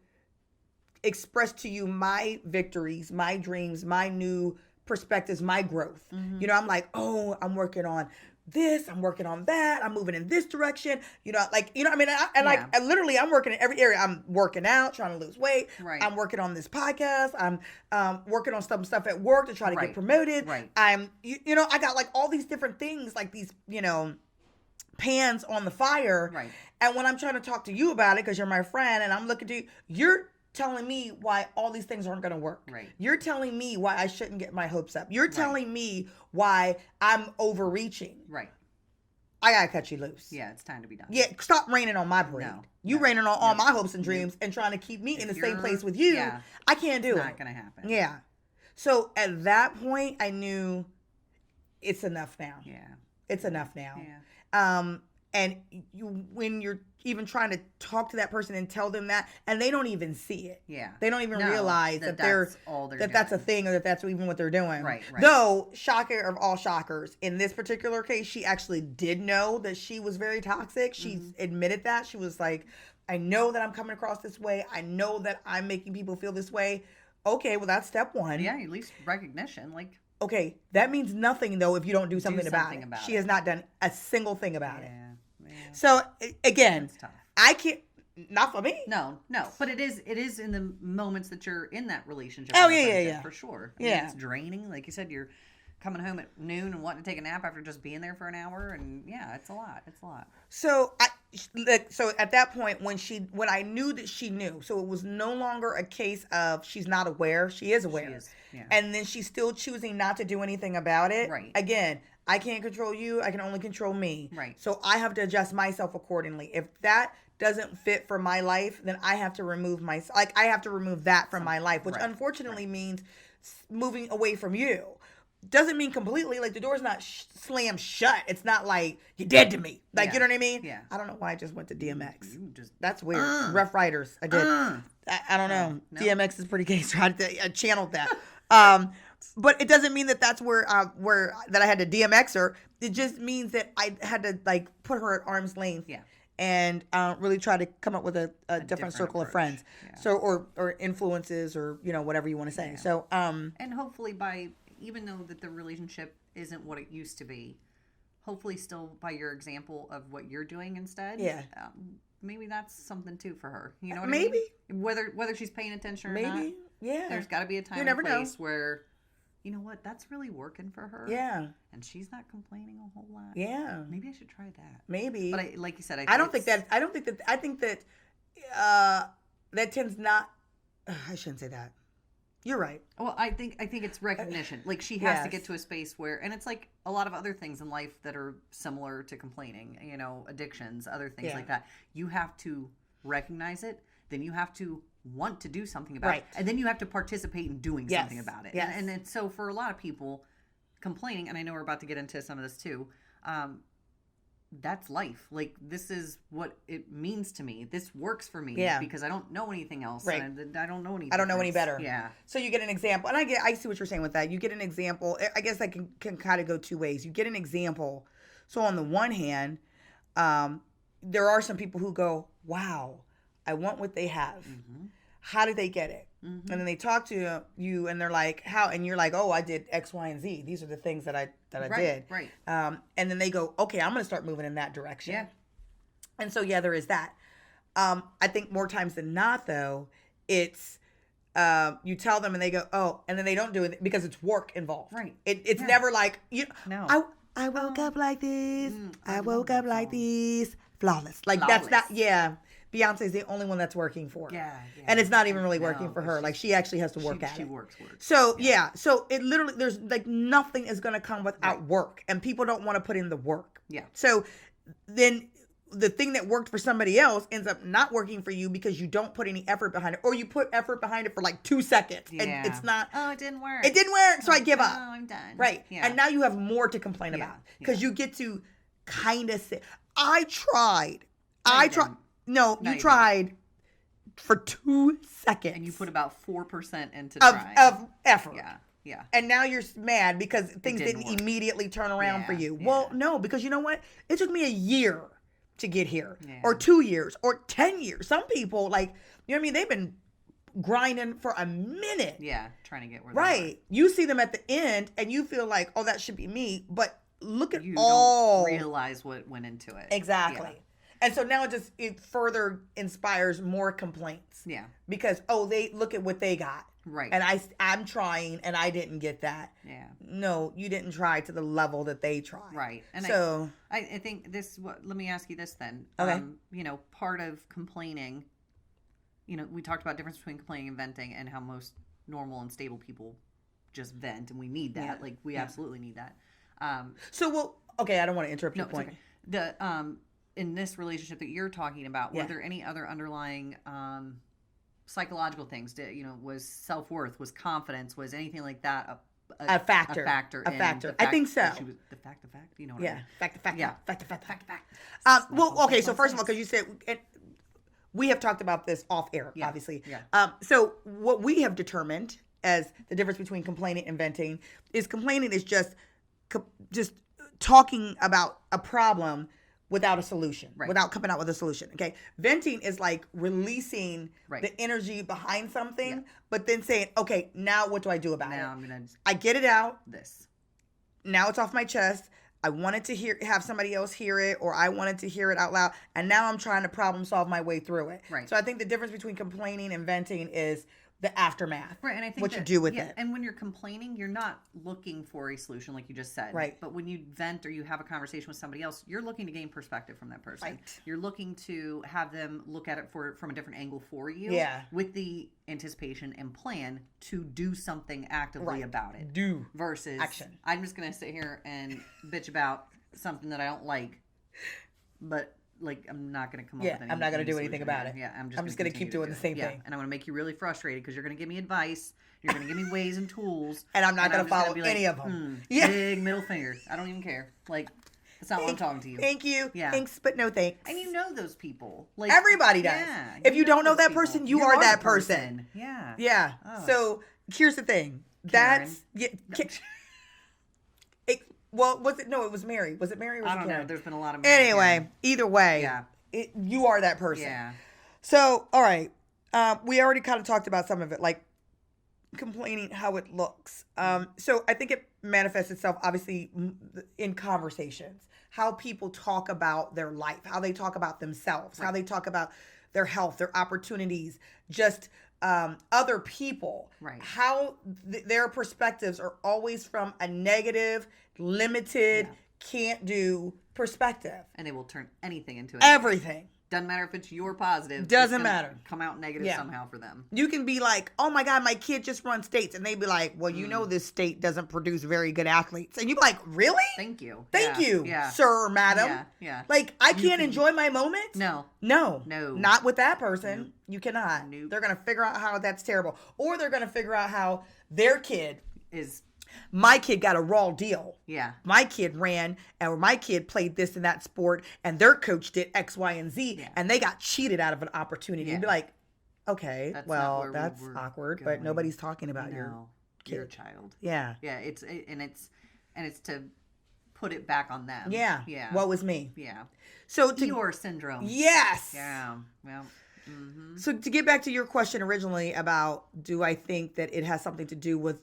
express to you my victories, my dreams, my new perspectives, my growth. Mm-hmm. You know, I'm like, oh, I'm working on this, I'm working on that, I'm moving in this direction. You know, like, you know, I mean, I literally, I'm working in every area. I'm working out, trying to lose weight. Right. I'm working on this podcast. I'm working on some stuff at work to try to get promoted. Right. I'm, you know, I got like all these different things, like these, you know, pans on the fire. Right. And when I'm trying to talk to you about it, because you're my friend, and I'm looking to you, you're telling me why all these things aren't going to work. Right. You're telling me why I shouldn't get my hopes up. You're telling me why I'm overreaching. Right. I gotta cut you loose. Yeah, it's time to be done. Yeah, stop raining on my parade. You raining on all my hopes and dreams and trying to keep me in the same place with you. Yeah, I can't do it. It's not gonna happen. Yeah. So at that point, I knew it's enough now. Yeah. It's enough now. Yeah. And when you're even trying to talk to that person and tell them that, and they don't even see it. Yeah. They don't even realize that that's a thing, or that that's even what they're doing. Right. Though, shocker of all shockers, in this particular case, she actually did know that she was very toxic. She admitted that. She was like, I know that I'm coming across this way. I know that I'm making people feel this way. Okay, well, that's step one. Yeah, at least recognition. Like, okay, that means nothing, though, if you don't do something about it. She has not done a single thing about it. So, again, I can't, not for me. No. But it is in the moments that you're in that relationship. Oh, yeah. For sure. I mean, it's draining. Like you said, you're coming home at noon and wanting to take a nap after just being there for an hour. And yeah, it's a lot. So, so at that point, when I knew that she knew, so it was no longer a case of she's not aware. She is aware. She is, yeah. And then she's still choosing not to do anything about it. Right. Again, I can't control you. I can only control me. Right. So I have to adjust myself accordingly. If that doesn't fit for my life, then I have to remove I have to remove that from my life, which unfortunately means moving away from you. Doesn't mean completely, like the door's not slammed shut. It's not like you're dead to me. Like, you know what I mean? Yeah. I don't know why I just went to DMX. That's weird. Rough Riders. I did. I don't know. No. DMX is pretty gay, so I channeled that. But it doesn't mean that that's where that I had to DMX her. It just means that I had to like put her at arm's length. Yeah. And really try to come up with a different circle approach. Of friends. Yeah. So or influences, or whatever you want to say. Yeah. So and hopefully even though that the relationship isn't what it used to be, hopefully still by your example of what you're doing instead. Yeah. Maybe that's something too for her. You know what maybe. I mean? Whether she's paying attention or not. Maybe. Yeah. There's got to be a time and place where, you know what, that's really working for her. Yeah. And she's not complaining a whole lot. Yeah. Maybe I should try that. Maybe. But like you said, I think that that tends not. I shouldn't say that. You're right. Well, I think it's recognition. Like she has to get to a space where, and it's like a lot of other things in life that are similar to complaining, addictions, other things like that. You have to recognize it. Then you have to want to do something about it. And then you have to participate in doing something about it. Yes. And so for a lot of people, complaining, and I know we're about to get into some of this too, that's life. Like, this is what it means to me. This works for me because I don't know anything else. Right. And I don't know any. I don't know any better. Yeah. So you get an example, and I see what you're saying with that. You get an example. I guess that can kind of go two ways. You get an example. So on the one hand, there are some people who go, "Wow, I want what they have. Mm-hmm. How did they get it?" Mm-hmm. And then they talk to you, and they're like, "How?" And you're like, "Oh, I did X, Y, and Z. These are the things that I did." Right. And then they go, "Okay, I'm going to start moving in that direction." Yeah. And so there is that. I think more times than not, though, it's you tell them and they go, "Oh," and then they don't do it because it's work involved. Right. It's never like No. I woke up like this. I woke up like this. Flawless. Like Flawless. that's not. Yeah. Beyonce's the only one that's working for. Yeah. And it's not even really working for her. Like she actually has to work at it. She works. So so it literally, there's like nothing is going to come without work, and people don't want to put in the work. Yeah. So then the thing that worked for somebody else ends up not working for you because you don't put any effort behind it, or you put effort behind it for like 2 seconds and it's not. Oh, it didn't work. It didn't work, so I give up. Oh, I'm done. Right. Yeah. And now you have more to complain about because you get to kind of say, I tried. No, you tried for 2 seconds. And you put about 4% into of effort. Yeah. And now you're mad because things didn't immediately turn around for you. Well, no, because you know what? It took me a year to get here, or 2 years, or 10 years. Some people, like, you know what I mean? They've been grinding for a minute. Yeah, trying to get where right. You see them at the end, and you feel like, oh, that should be me. But look at you all. don't realize what went into it. Exactly. Yeah. And so now it further inspires more complaints. Yeah. Because, they look at what they got. Right. And I'm trying and I didn't get that. Yeah. No, you didn't try to the level that they tried. Right. And so I think let me ask you this then. Okay. Part of complaining, we talked about difference between complaining and venting and how most normal and stable people just vent, and we need that. Yeah. Like we absolutely need that. okay, I don't want to interrupt your point. Okay. The in this relationship that you're talking about, Yeah. were there any other underlying psychological things? Was self-worth, was confidence, was anything like that A factor. A factor. A in factor. the I fact think so. that she was, the fact. You know what I Yeah. mean? Fact. Yeah. Fact. Well, okay. So first of all, because you said we have talked about this off air, Yeah. obviously. Yeah. So what we have determined as the difference between complaining and venting is complaining is just talking about a problem without a solution, Right. without coming out with a solution. Okay. Venting is like releasing Right. the energy behind something, Yeah. but then saying, okay, now what do I do about Now it? I'm gonna I get it out. this. Now it's off my chest. I wanted to have somebody else hear it, or I wanted to hear it out loud, and now I'm trying to problem solve my way through it. Right. So I think the difference between complaining and venting is the aftermath. Right, and I think what you that- do with yeah, it. And when you're complaining, you're not looking for a solution, like you just said. Right. But when you vent or you have a conversation with somebody else, you're looking to gain perspective from that person. Right. You're looking to have them look at it from a different angle for you. Yeah. With the anticipation and plan to do something actively Right. about it. Do Versus action. I'm just gonna sit here and bitch about something that I don't like, but like I'm not gonna come up Yeah, with I'm not gonna any do anything solution. about it. Yeah, I'm just gonna continue keep to doing do the it. same Yeah, thing. and I'm gonna make you really frustrated because you're gonna give me advice, you're gonna give me ways and tools, And I'm not gonna just follow be like, any of them. "Hmm, Yeah. big middle finger. I don't even care. Like that's not what I'm talking to you. Thank you. Yeah. Thanks, but no thanks. And you know those people. Like Everybody does. Yeah, If you don't know those that people. person, you are the that person. Yeah. Yeah. Oh. So here's the thing. That's well, was it? No, it was Mary. Was it Mary? Or was I it don't know. Karen? There's been a lot of Anyway, either way, Yeah. you are that person. Yeah. So, all right. We already kind of talked about some of it, like complaining how it looks. So I think it manifests itself, obviously, in conversations. How people talk about their life, how they talk about themselves, how they talk about their health, their opportunities, just other people. Right. How their perspectives are always from a negative, limited, can't do perspective. And they will turn anything into Everything. Doesn't matter if it's your positive. it's Doesn't gonna matter. Come out negative Yeah. somehow for them. You can be like, oh my God, my kid just runs states. And they'd be like, well, you know, this state doesn't produce very good athletes. And you'd be like, really? Thank you. Thank Yeah. you, Yeah. sir or madam. Yeah. Yeah. Like, I can't enjoy my moment? No. No. No. Not with that person. You cannot. Nope. They're going to figure out how that's terrible. Or they're going to figure out how their kid, Is my kid got a raw deal. yeah. My kid ran, or my kid played this and that sport, and their coach did X, Y, and Z, Yeah. and they got cheated out of an opportunity. Yeah. You'd be like, okay, That's not well, where that's we're awkward, but going. nobody's talking about your No. kid. Your child. Yeah. Yeah. It's to put it back on them. Yeah. Yeah. What was me? Yeah. So to Eeyore syndrome. yes. Yeah. Well. Mm-hmm. So to get back to your question originally about do I think that it has something to do with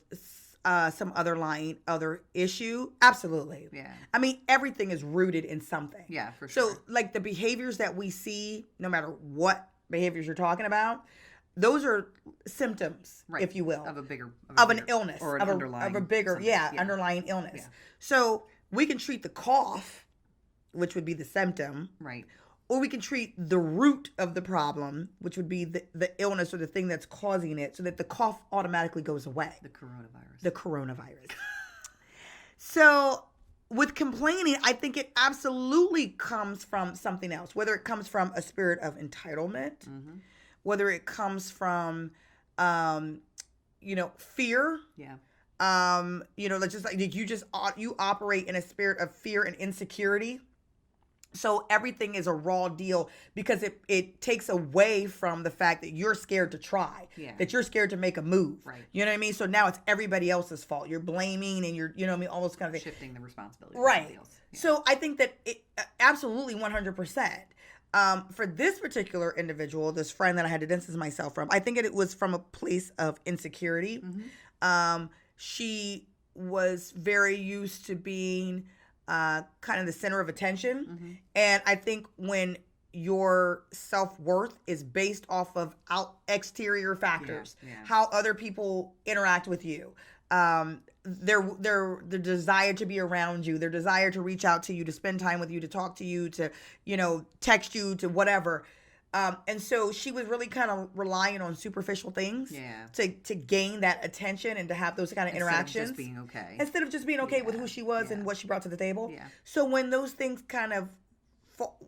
some other issue? Absolutely. Yeah. I mean, everything is rooted in something. Yeah, for sure. So like the behaviors that we see, no matter what behaviors you're talking about, those are symptoms, Right. if you will, Of a bigger of an bigger- illness, or an of underlying a bigger, something. yeah, underlying illness. Yeah. So we can treat the cough, which would be the symptom, Right. or we can treat the root of the problem, which would be the illness or the thing that's causing it, so that the cough automatically goes away. The coronavirus. The coronavirus. So with complaining, I think it absolutely comes from something else, whether it comes from a spirit of entitlement, Mm-hmm. whether it comes from, fear. Yeah. Like just like you operate in a spirit of fear and insecurity. So everything is a raw deal because it takes away from the fact that you're scared to try, Yeah. that you're scared to make a move. Right. You know what I mean? So now it's everybody else's fault. You're blaming and all those kind of things. Shifting the responsibility. to Right. somebody else. Yeah. So I think that it absolutely 100%. For this particular individual, this friend that I had to distance myself from, I think it was from a place of insecurity. Mm-hmm. She was very used to being kind of the center of attention. Mm-hmm. And I think when your self-worth is based off of exterior factors, Yeah, yeah. how other people interact with you, their desire to be around you, their desire to reach out to you, to spend time with you, to talk to you, to, text you, to whatever. And so she was really kind of relying on superficial things Yeah. to gain that attention and to have those kind of interactions. Instead of just being okay. Instead of just being okay with Yeah, who she was yeah. and what she brought to the table. Yeah. So when those things kind of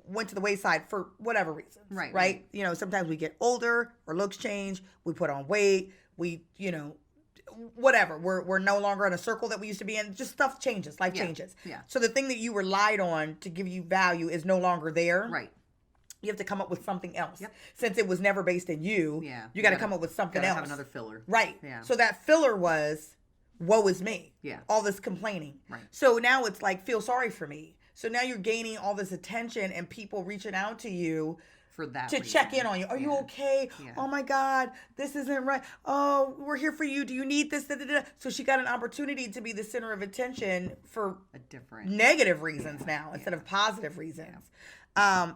went to the wayside for whatever reasons. Right. You know, sometimes we get older, our looks change, we put on weight, we, you know, whatever. We're no longer in a circle that we used to be in. Just stuff changes. Life changes. Yeah. So the thing that you relied on to give you value is no longer there. Right. You have to come up with something else. Yep. Since it was never based in you, you got to come up with something else. Have another filler. Right. Yeah. So that filler was, woe is me. Yeah. All this complaining. Right. So now it's like, feel sorry for me. So now you're gaining all this attention and people reaching out to you for that to reason. check in on you. Are you okay? Yeah. Oh my God, this isn't right. Oh, we're here for you. Do you need this? Da, da, da. So she got an opportunity to be the center of attention for a different negative reasons now instead of positive reasons. And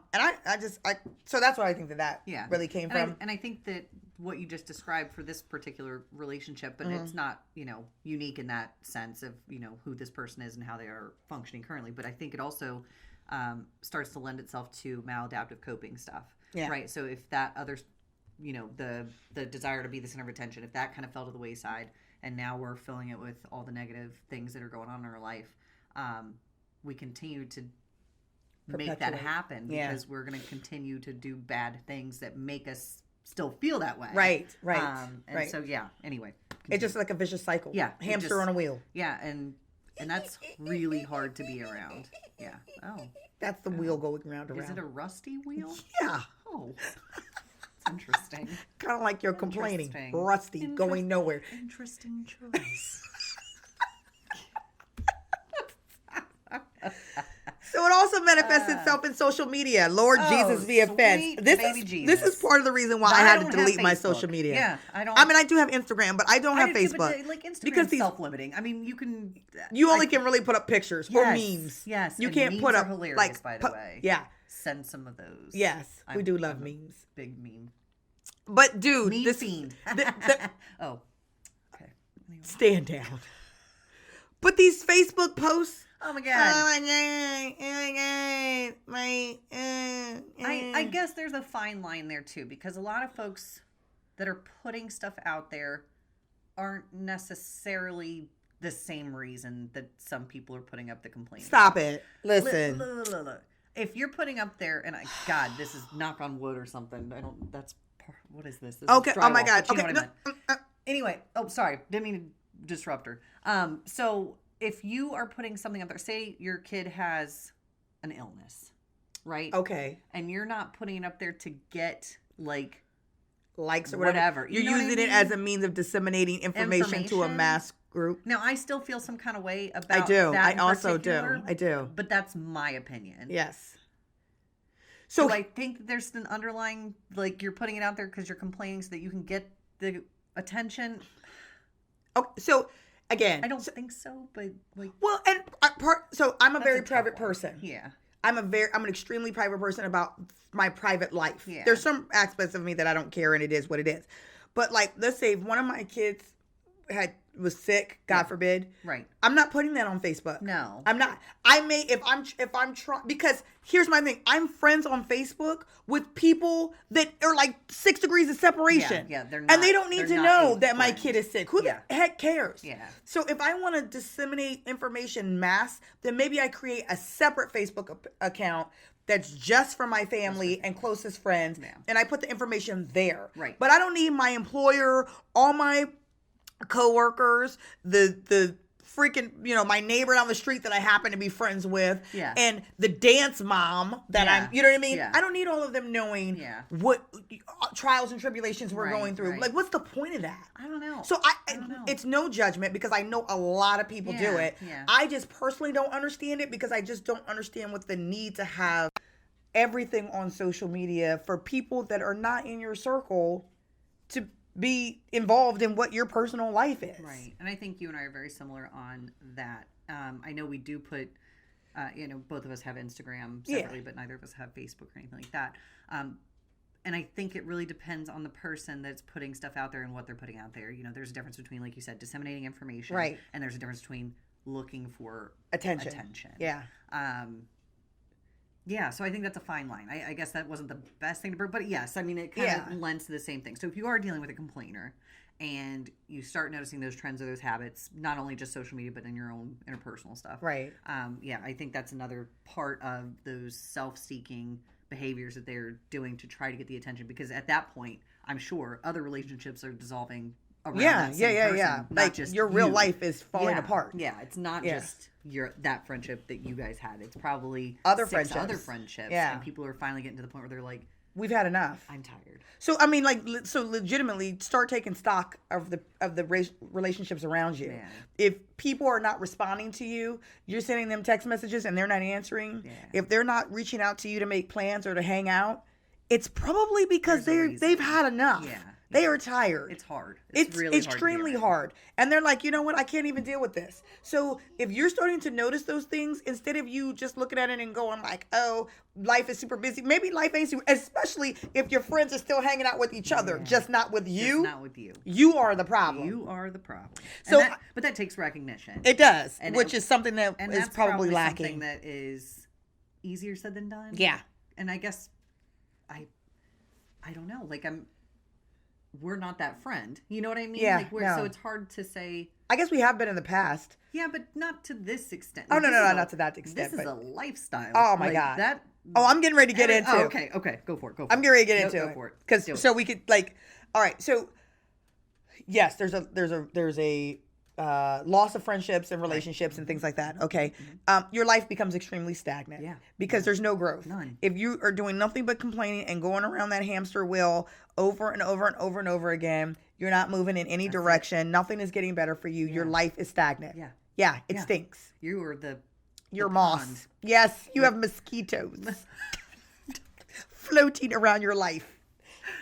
so that's what I think that really came from. And I think that what you just described for this particular relationship, but it's not, you know, unique in that sense of, you know, who this person is and how they are functioning currently. But I think it also starts to lend itself to maladaptive coping stuff. Yeah. Right. So if that other, you know, the desire to be the center of attention, if that kind of fell to the wayside and now we're filling it with all the negative things that are going on in our life, we continue to make that happen because we're going to continue to do bad things that make us still feel that way. Right. And so, anyway. It's just like a vicious cycle. Yeah. Hamster on a wheel. Yeah. And that's really hard to be around. Yeah. Oh. That's the wheel going round and round. Is it a rusty wheel? Yeah. Oh. It's interesting. Kind of like you're complaining. Rusty, going nowhere. Interesting choice. So it also manifests itself in social media. Lord Jesus be offense. This is part of the reason why I had to delete my social media. Yeah, I don't. I mean, I do have Instagram, but I don't have Facebook. But like Instagram's self-limiting. I mean, you can. You only can really put up pictures or memes. Yes, you can't put up hilarious, like by the way. Yeah, send some of those. Yes, we do love memes. Big meme. But dude, meme fiend. Oh, okay. Anyway. Stand down. But these Facebook posts. Oh my God. I guess there's a fine line there too, because a lot of folks that are putting stuff out there aren't necessarily the same reason that some people are putting up the complaint. Stop it. Listen. Look. If you're putting up there, and God, this is knock on wood or something. What is this? This okay. Is oh my God. You know okay. what I meant. Anyway. Oh, sorry. Didn't mean to disrupt her. So if you are putting something up there, say your kid has an illness, right? Okay. And you're not putting it up there to get likes or whatever. You're using it as a means of disseminating information to a mass group. Now, I still feel some kind of way about I do. That I also do. I do. But that's my opinion. Yes. So I think that there's an underlying, like, you're putting it out there because you're complaining so that you can get the attention. Okay, so again, I don't think so, but like. Well, and I'm a very private person. Yeah. I'm an extremely private person about my private life. Yeah. There's some aspects of me that I don't care, and it is what it is. But like, let's say if one of my kids was sick, God forbid. Right. I'm not putting that on Facebook. No. I'm not. I may if I'm trying, because here's my thing. I'm friends on Facebook with people that are like 6 degrees of separation. Yeah, they're not. And they don't need to know that my kid is sick. Who the heck cares? Yeah. So if I want to disseminate information mass, then maybe I create a separate Facebook account that's just for my family and closest friends. Yeah. And I put the information there. Right. But I don't need my employer, all my coworkers, the freaking, my neighbor down the street that I happen to be friends with, and the dance mom that I'm, you know what I mean? Yeah. I don't need all of them knowing what trials and tribulations we're going through. Right. Like, what's the point of that? I don't know. So it's no judgment, because I know a lot of people do it. Yeah. I just personally don't understand it, because I just don't understand what the need to have everything on social media for people that are not in your circle to be involved in what your personal life is. Right. And I think you and I are very similar on that. I know we do put, both of us have Instagram separately, but neither of us have Facebook or anything like that. And I think it really depends on the person that's putting stuff out there and what they're putting out there. There's a difference between, like you said, disseminating information. Right. And there's a difference between looking for attention. Yeah. Yeah, so I think that's a fine line. I guess that wasn't the best thing to, but yes, I mean, it kind of lends to the same thing. So if you are dealing with a complainer and you start noticing those trends or those habits, not only just social media, but in your own interpersonal stuff. Right. Yeah, I think that's another part of those self-seeking behaviors that they're doing to try to get the attention, because at that point, I'm sure other relationships are dissolving around that same person, not Like just your real you. life is falling apart. Yeah, it's not just that friendship that you guys had. It's probably Other 6 friendships. other friendships. Yeah. And people are finally getting to the point where they're like, We've had enough. I'm tired. So I mean, like, so legitimately, start taking stock of the relationships around you. Man. If people are not responding to you, you're sending them text messages and they're not answering. Yeah. If they're not reaching out to you to make plans or to hang out, it's probably because There's a reason. they've had enough. Yeah. They are tired. It's hard. It's really extremely hard. hard. And they're like, you know what? I can't even deal with this. So if you're starting to notice those things, instead of you just looking at it and going like, oh, life is super busy. Maybe life ain't super, especially if your friends are still hanging out with each other, just not with you. Just not with you. You are the problem. You are the problem. So but that takes recognition. It does, And which is something that and is that's probably lacking. something that is easier said than done. Yeah. And I guess I don't know. Like we're not that friend. You know what I mean? Yeah, Like no. so it's hard to say. I guess we have been in the past. Yeah, but not to this extent. Oh, Like, no, this no, is not to that extent, This is but- a lifestyle. Oh, my Like, God. That. Oh, I'm getting ready to get into Oh, it. okay. Go for it. I'm getting ready to get into Go it. for it. Do Because it. so we could like, all right. So yes, there's a loss of friendships and relationships and things like that. Okay, your life becomes extremely stagnant. Yeah. Because there's no growth. None. If you are doing nothing but complaining and going around that hamster wheel over and over and over and over again, you're not moving in any direction. Nothing is getting better for you. Your life is stagnant. Yeah. Yeah, it Yeah. stinks. You are the. Your the moss. pond. Yes, you have mosquitoes floating around your life.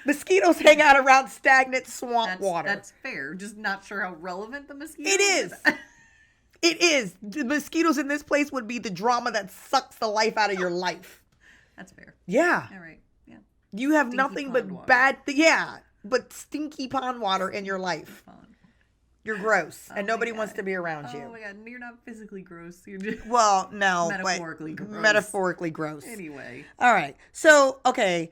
Mosquitoes hang out around stagnant swamp water. That's fair. Just not sure how relevant the mosquito It is. It is. The mosquitoes in this place would be the drama that sucks the life out of your life. That's fair. Yeah. All right. Yeah. You have Stinky nothing but pond water. but stinky pond water in your life. Fun. You're gross, and my nobody wants God. to be around Oh you. my god, you're not physically gross. You're just Well, no, Metaphorically but gross. metaphorically gross. anyway. All right. So, okay,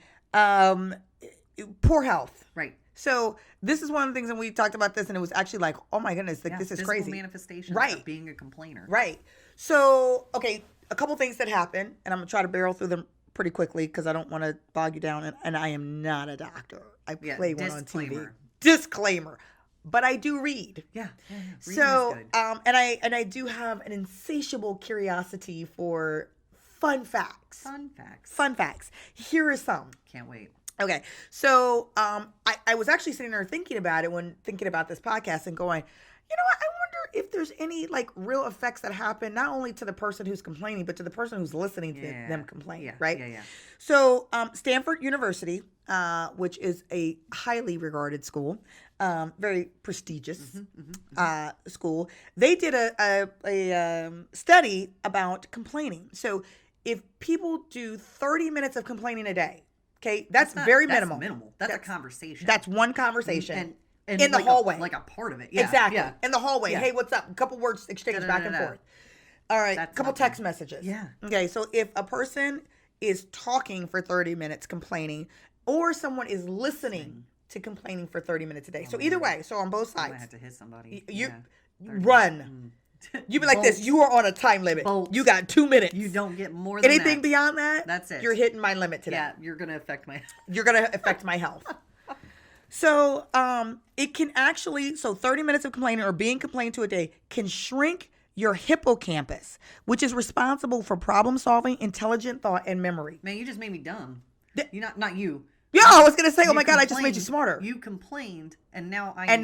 poor health. Right. So this is one of the things, and we talked about this, and it was actually like, oh my goodness, like Yeah, this is physical crazy. manifestation Right. of being a complainer. Right. So, okay, a couple things that happen, and I'm gonna try to barrel through them pretty quickly because I don't want to bog you down, and I am not a doctor. I Yeah, play one on TV. disclaimer. Disclaimer. But I do read. Yeah. Reading So, is good. and I do have an insatiable curiosity for fun facts. Fun facts. Fun facts. Here are some. Can't wait. Okay, so I was actually sitting there thinking about it when thinking about this podcast and going, you know what? I wonder if there's any like real effects that happen not only to the person who's complaining, but to the person who's listening to Yeah. them complain, Yeah. right? Yeah. So Stanford University, which is a highly regarded school, very prestigious school, they did a study about complaining. So if people do 30 minutes of complaining a day, okay, that's very minimal. Minimal. That's a conversation. That's one conversation. And in the like hallway. like a part of it. Yeah. Exactly. Yeah. In the hallway. Yeah. Hey, what's up? A couple words exchanged back and Da-da-da-da. forth. All right. That's Couple nothing. text messages. Yeah. Okay. So if a person is talking for 30 minutes complaining, or someone is listening to complaining for 30 minutes a day. So either way, so on both I might sides, have to hit somebody. you Yeah. run. You be like this. Bolt. You are on a time limit. Bolt. You got 2 minutes. You don't get more than Anything that. beyond that, That's it. You're hitting my limit today. Yeah, you're gonna affect my. You're going to affect my health. So it can actually, 30 minutes of complaining or being complained to a day can shrink your hippocampus, which is responsible for problem solving, intelligent thought, and memory. Man, you just made me dumb. You not you. Yeah, I was going to say, oh You my God, I just made you complained- smarter. You complained, and now I. And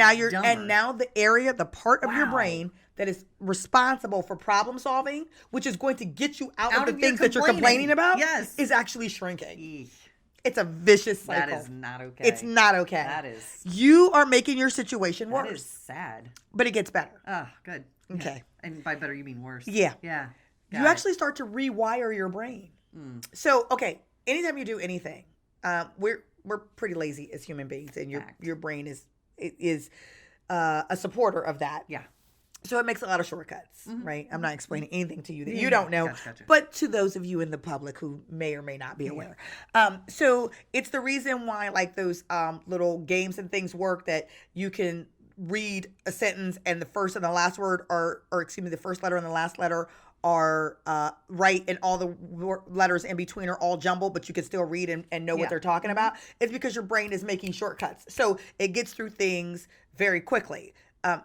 now the area, the part of your Wow. brain that is responsible for problem solving, which is going to get you out Out of of the your things that you're complaining complaining. about, Yes. is actually shrinking. Eesh, It's a vicious cycle. that is not okay. It's not okay. That is. You are making your situation That worse, is sad. but it gets better. Ah, good. Yeah. Okay. And by better you mean worse. Yeah. Yeah. You Got it. actually start to rewire your brain. So, okay, anytime you do anything, we're pretty lazy as human beings, and Fact. your brain is a supporter of that. Yeah. So it makes a lot of shortcuts, right? I'm not explaining anything to you that you Yeah, don't know, gotcha. but to those of you in the public who may or may not be aware. So it's the reason why like those little games and things work, that you can read a sentence and the first and the last word are, or excuse me, the first letter and the last letter are right, and all the letters in between are all jumbled, but you can still read and know what they're talking about. It's because your brain is making shortcuts. So it gets through things very quickly.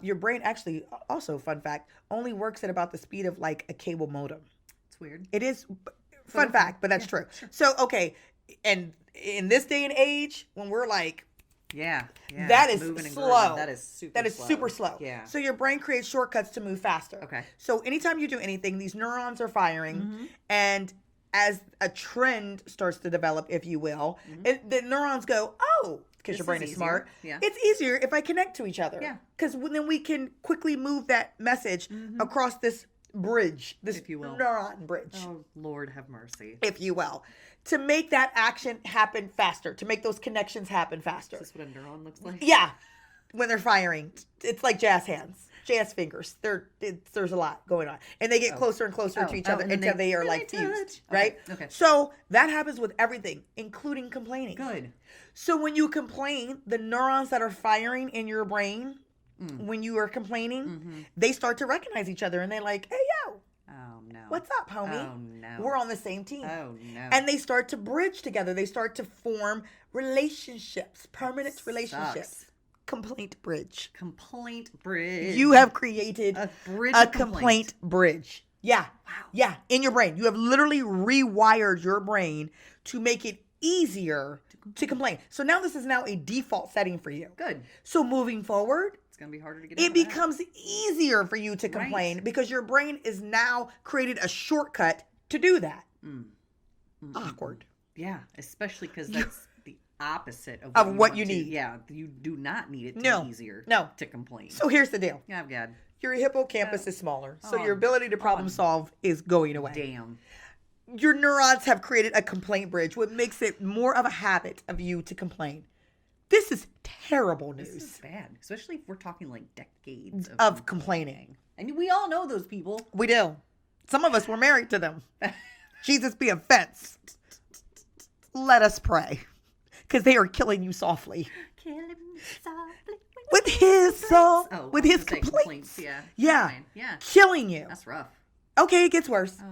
Your brain actually, also fun fact, only works at about the speed of like a cable modem. It's weird. It is fun fact, but that's true. Sure. So, okay. And in this day and age, when we're like, that is slow. That is super slow. Yeah. So your brain creates shortcuts to move faster. Okay. So anytime you do anything, these neurons are firing, and as a trend starts to develop, if you will, the neurons go, oh, because your brain is smart. Yeah. It's easier if I connect to each other. Yeah. Because then we can quickly move that message across this bridge, this if you will. neuron bridge. Oh, Lord have mercy. If you will. To make that action happen faster, to make those connections happen faster. Is this what a neuron looks like? Yeah. When they're firing. It's like jazz hands, jazz fingers. There's a lot going on. And they get closer and closer to each other until they are like fused. Right? Okay. So that happens with everything, including complaining. Good. So when you complain, the neurons that are firing in your brain, when you are complaining, they start to recognize each other and they're like, hey, yo. Oh, no. What's up, homie? Oh, no. We're on the same team. Oh, no. And they start to bridge together. They start to form relationships, permanent relationships. Complaint bridge. Complaint bridge. You have created a bridge a of complaint bridge. Yeah. Wow. Yeah. In your brain. You have literally rewired your brain to make it easier to complain. So now this is now a default setting for you. Good. So moving forward, It's going to be harder to get it becomes easier for you to complain Right. because your brain is now created a shortcut to do that. Awkward. Yeah, especially because that's the opposite of what want you to. need. Yeah, you do not need it to No. be easier No. to complain. So here's the deal. Oh, God. Your hippocampus is smaller, so your on, ability to problem solve is going away. Damn. Your neurons have created a complaint bridge, what makes it more of a habit of you to complain. This is terrible news This is bad, especially if we're talking like decades of complaining. And we all know those people. We do. Some of us were married to them. Jesus be offense. Let us pray, because they are killing you softly. Killing me softly With his song, Oh, with I was his gonna say complaints. Yeah. Yeah. Fine. Yeah. Killing you. That's rough. Okay, it gets worse. Oh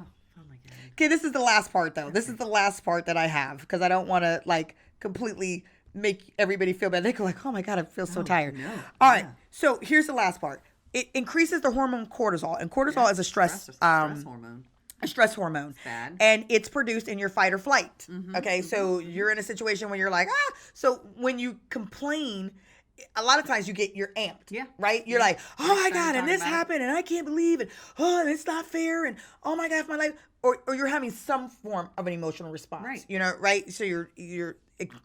my God. Okay, this is the last part, though. This is the last part that I have, because I don't want to, like, completely make everybody feel bad. They go like, oh my God, I feel so tired. no. All right, Yeah. so here's the last part. It increases the hormone cortisol, and cortisol is a stress hormone. a stress hormone. bad. And it's produced in your fight or flight. Okay, so you're in a situation where you're like, so when you complain, a lot of times you get, you're amped. Yeah. Right? You're like, oh my started God, and talking this about it. happened, and I can't believe it. Oh, and it's not fair, and oh my God, my life. Or you're having some form of an emotional response. Right. You know, right? So you're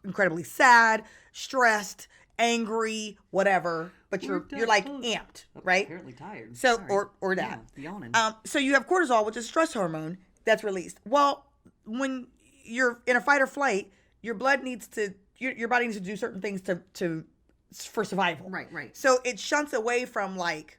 incredibly sad, stressed, angry, whatever, but you're like amped, right? Apparently tired. So Sorry. or that. Yeah, yawning. So you have cortisol, which is a stress hormone that's released. Well, when you're in a fight or flight, your blood needs to, your body needs to do certain things for survival. Right. So it shunts away from like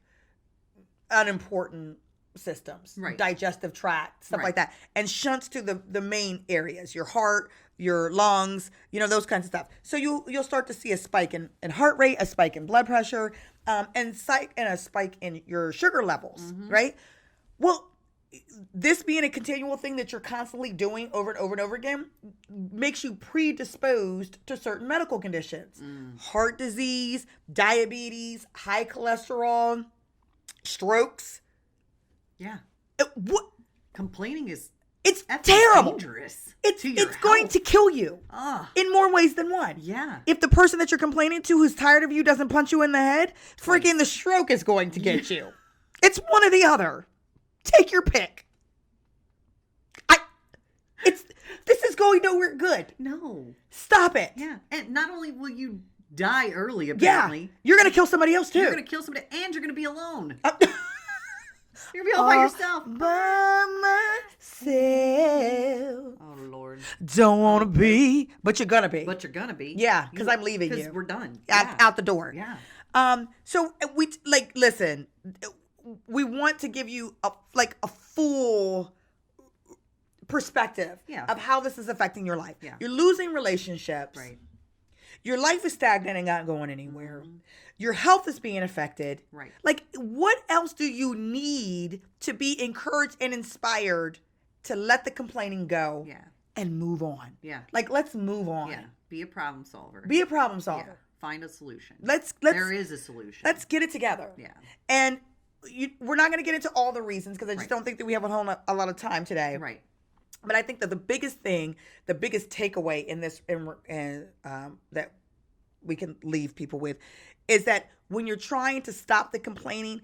unimportant systems, Right. digestive tract, stuff Right. like that, and shunts to the main areas, your heart, your lungs, those kinds of stuff. So you'll start to see a spike in heart rate, a spike in blood pressure, and a spike in your sugar levels, right? Well, this being a continual thing that you're constantly doing over and over and over again makes you predisposed to certain medical conditions. Heart disease, diabetes, high cholesterol, strokes. Yeah. What? Complaining is It's that's terrible. dangerous. It's to your going health. to kill you Ah, in more ways than one. yeah. If the person that you're complaining to who's tired of you doesn't punch you in the head, freaking the stroke is going to get you. It's one or the other. Take your pick. This is going nowhere good. No. Stop it. Yeah. And not only will you die early, Yeah. apparently, You're going to kill somebody else too. you're going to kill somebody and you're going to be alone. You're going to be all by yourself. By myself. Oh, Lord. Don't want to be, but you're going to be. But you're going to be. Yeah, 'cause I'm leaving you. Because we're done. Out the door. Yeah. So we listen, we want to give you a full perspective Yeah. of how this is affecting your life. Yeah. You're losing relationships. Right. Your life is stagnant and not going anywhere. Your health is being affected. Right. Like, what else do you need to be encouraged and inspired to let the complaining go Yeah. and move on? Yeah. Like, let's move on. Yeah. Be a problem solver. Be a problem Yeah. solver. Find a solution. Let's There is a solution. let's get it together. Yeah. And we're not going to get into all the reasons because I just Right. don't think that we have a lot of time today. Right. But I think that the biggest takeaway in this, that we can leave people with, is that when you're trying to stop the complaining,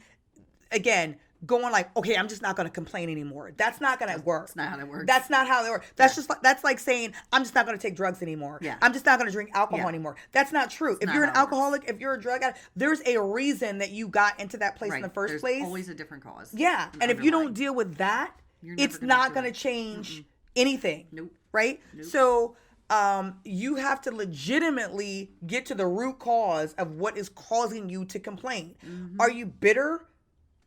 again, going like, okay, I'm just not going to complain anymore. That's not going to work. That's not how that works. That's not how they work. That's like saying, I'm just not going to take drugs anymore. Yeah. I'm just not going to drink alcohol Yeah. anymore. That's not true. If not you're an how it works. alcoholic, if you're a drug addict, there's a reason that you got into that place in the first There's place. always a different cause. Yeah. An And if you don't underlying. deal with that, You're never it's gonna not do going to it. change anything. Nope. Right? Nope. So you have to legitimately get to the root cause of what is causing you to complain. Mm-hmm. Are you bitter?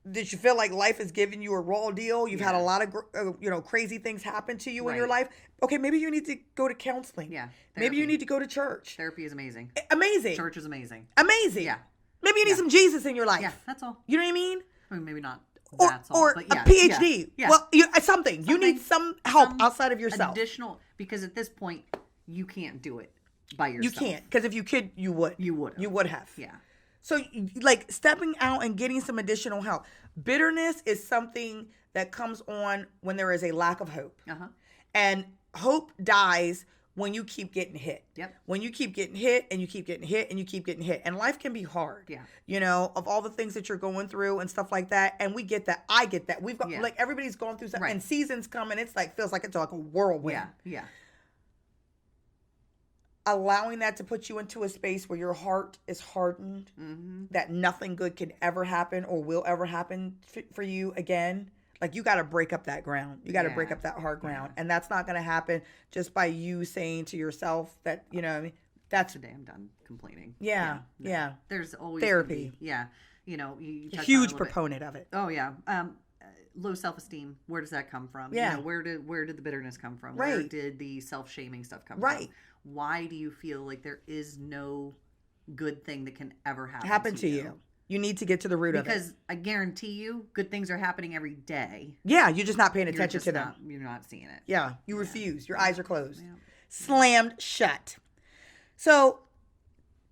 Did you feel like life has given you a raw deal? You've had a Yeah. lot of crazy things happen to you in your Right. life. Okay, maybe you need to go to counseling. Yeah. Maybe you Therapy. need to go to church. Therapy is amazing. Amazing. Church is amazing. Amazing. Yeah. Maybe you need Yeah. some Jesus in your life. Yeah. That's all. You know what I mean? I mean, maybe not. Or, That's all. or but a yeah, PhD. Yeah. Well, something. You need some help some outside of yourself. Additional, because at this point, you can't do it by yourself. You can't. Because if you could, you would. You would. You would have. Yeah. So, like, stepping out and getting some additional help. Bitterness is something that comes on when there is a lack of hope. Uh-huh. And hope dies when you keep getting hit. Yep. When you keep getting hit and you keep getting hit and you keep getting hit. And life can be hard. Yeah. You know, of all the things that you're going through and stuff like that. And we get that. I get that. We've got, Yeah. like, everybody's going through something. Right. And seasons come and it's like, feels like it's like a whirlwind. Yeah. Yeah. Allowing that to put you into a space where your heart is hardened, Mm-hmm. that nothing good can ever happen or will ever happen for you again. Like, you got to break up that ground. You got to break Yeah. up that hard ground. And that's not going to happen just by you saying to yourself that, you know what I mean? That's, Today I'm done complaining. yeah, No. yeah. There's always Therapy. gonna be- yeah. You know, you touched on it a Huge little bit. proponent of it. Oh yeah. Low self-esteem. Where does that come from? Yeah. You know, where did the bitterness come from? Where Right. did the self-shaming stuff come Right. from? Why do you feel like there is no good thing that can ever Happen to you. You need to get to the root of it. Because I guarantee you, good things are happening every day. Yeah, you're just not paying You're attention just to them. not, you're not seeing it. Yeah, you refuse. Your eyes are closed. Yeah. Slammed shut. So,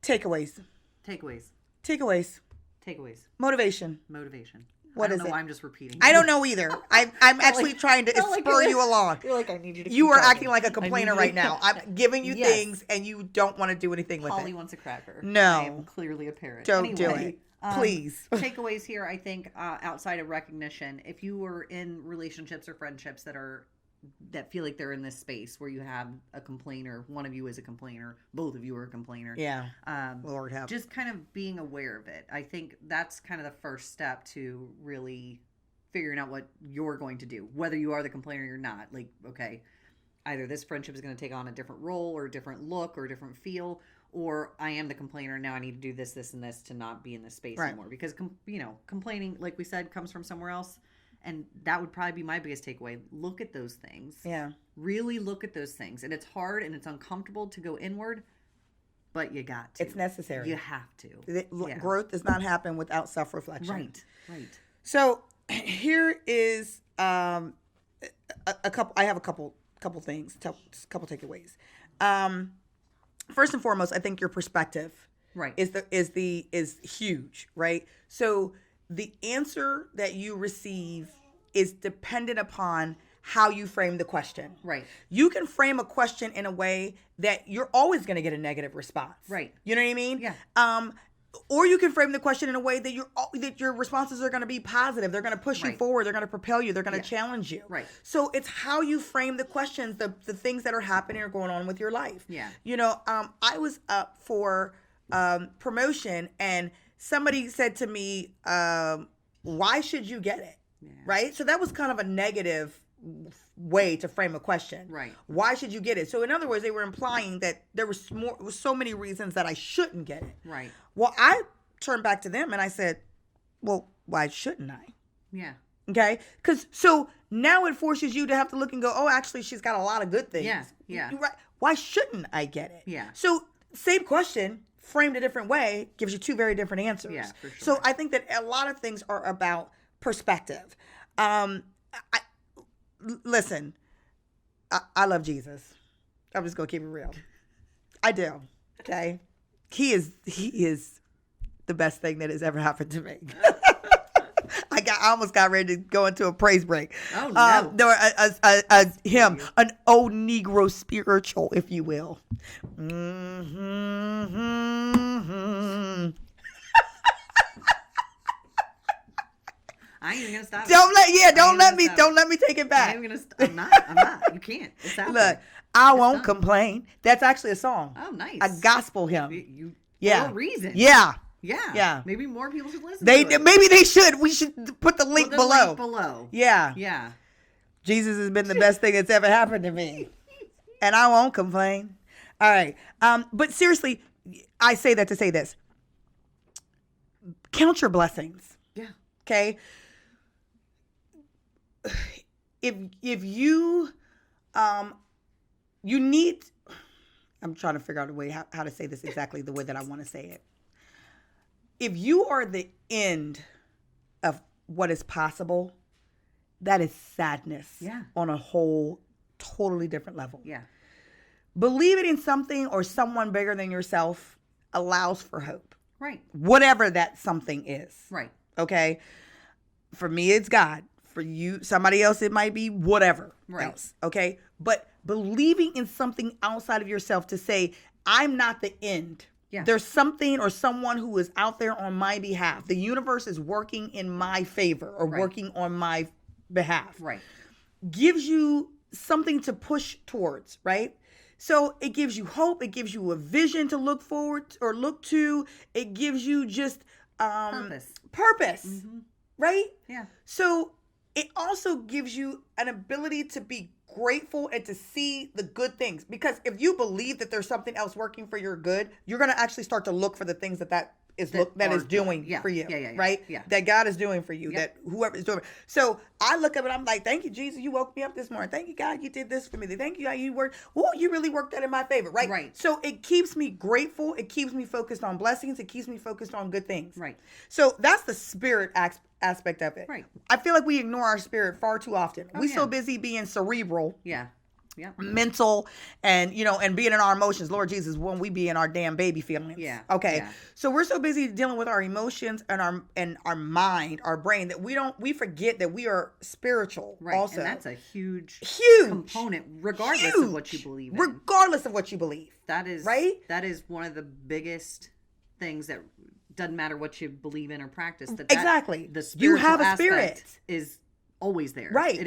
takeaways. Takeaways. Motivation. Motivation. What I is don't know it? why I'm just repeating. I don't know either. I'm actually trying to felt like spur it. you along. You're like, I need you to. You keep are talking. acting like a I need complainer you to- right now. I'm giving you Yes. things and you don't want to do anything with Polly it. wants a cracker. No. I am clearly a parrot. Don't do Anyway, it. Please. Takeaways here, I think, outside of recognition, if you were in relationships or friendships that feel like they're in this space where you have a complainer, one of you is a complainer, both of you are a complainer. Yeah. Um, Lord help. just kind of being aware of it. I think that's kind of the first step to really figuring out what you're going to do, whether you are the complainer or not. Like, okay, either this friendship is going to take on a different role or a different look or a different feel, or I am the complainer. Now I need to do this, this, and this to not be in this space Right. anymore. Because, complaining, like we said, comes from somewhere else. And that would probably be my biggest takeaway. Look at those things. Yeah. Really look at those things. And it's hard and it's uncomfortable to go inward, but you got to. It's necessary. You have to. Yeah. Growth does not happen without self-reflection. Right. So here is a couple. I have a couple things, couple takeaways. First and foremost, I think your perspective Right. is huge, right? So the answer that you receive is dependent upon how you frame the question. Right. You can frame a question in a way that you're always going to get a negative response. Right. You know what I mean? Yeah. Or you can frame the question in a way that your responses are going to be positive. They're going to push you Right. forward. They're going to propel you. They're going to Yeah. challenge you. Right. So it's how you frame the questions, the things that are happening or going on with your life. Yeah. You know, I was up for promotion and somebody said to me, why should you get it? Yeah. Right? So that was kind of a negative way to frame a question. Right. Why should you get it? So in other words, they were implying that there was so many reasons that I shouldn't get it. Right. Well, I turned back to them and I said, well, why shouldn't I? Yeah. Okay? Because so now it forces you to have to look and go, oh, actually, she's got a lot of good things. Yeah, yeah. Right. Why shouldn't I get it? Yeah. So Same question, framed a different way, gives you two very different answers. Yeah, for sure. So I think that a lot of things are about perspective. Listen, I love Jesus. I'm just gonna keep it real. I do. Okay, he is the best thing that has ever happened to me. I almost got ready to go into a praise break. Oh no! There a hymn, an old Negro spiritual, if you will. I ain't even gonna stop. Don't let me take it back. I'm not. You can't. It's out Look, there. I won't complain. That's actually a song. Oh, nice. A gospel hymn. For a reason. Yeah. Yeah. Maybe more people should listen. Maybe they should. We should put the link below. Yeah. Yeah. Jesus has been the best thing that's ever happened to me, and I won't complain. All right. But seriously, I say that to say this: count your blessings. Yeah. Okay. If you you need, I'm trying to figure out a way how to say this exactly the way that I want to say it. If you are the end of what is possible, that is sadness. Yeah. On a whole totally different level. Yeah. Believing in something or someone bigger than yourself allows for hope. Right. Whatever that something is. Right. Okay. For me, it's God. For you, somebody else, it might be whatever else. Okay. But believing in something outside of yourself to say, I'm not the end. Yeah. There's something or someone who is out there on my behalf. The universe is working in my favor or working on my behalf. Right. Gives you something to push towards, right? So it gives you hope. It gives you a vision to look forward or look to. It gives you just purpose, right? Yeah. So it also gives you an ability to be grateful and to see the good things. Because if you believe that there's something else working for your good, you're going to actually start to look for the things that is doing for you, right? Yeah. That God is doing for you, that whoever is doing. So I look up and I'm like, thank you, Jesus, you woke me up this morning. Thank you, God, you did this for me. Thank you, God, you worked. Well, you really worked that in my favor, right? Right. So it keeps me grateful. It keeps me focused on blessings. It keeps me focused on good things. Right. So that's the spirit aspect of it. Right. I feel like we ignore our spirit far too often. We're so yeah. busy being cerebral. Yeah. Yeah. Mental and and being in our emotions. Lord Jesus, when we be in our damn baby feelings. Yeah. Okay. Yeah. So we're so busy dealing with our emotions and our mind, our brain, that we forget that we are spiritual. Right. Also. And that's a huge component, regardless of what you believe in. Regardless of what you believe. That is right. That is one of the biggest things that doesn't matter what you believe in or practice. Exactly. The spiritual you have a spirit is always there. Right.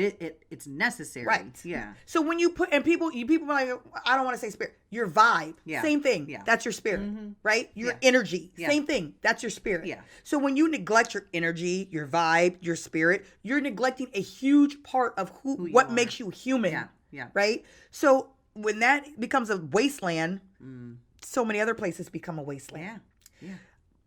It's necessary. Right. Yeah. So when you put, and people are like, I don't want to say spirit, your vibe. Yeah. Same thing. Yeah. That's your spirit. Right? Your energy. Yeah. Same thing. That's your spirit. Yeah. So when you neglect your energy, your vibe, your spirit, you're neglecting a huge part of what makes you human. Yeah. Yeah. Right? So when that becomes a wasteland, so many other places become a wasteland. Yeah. Yeah.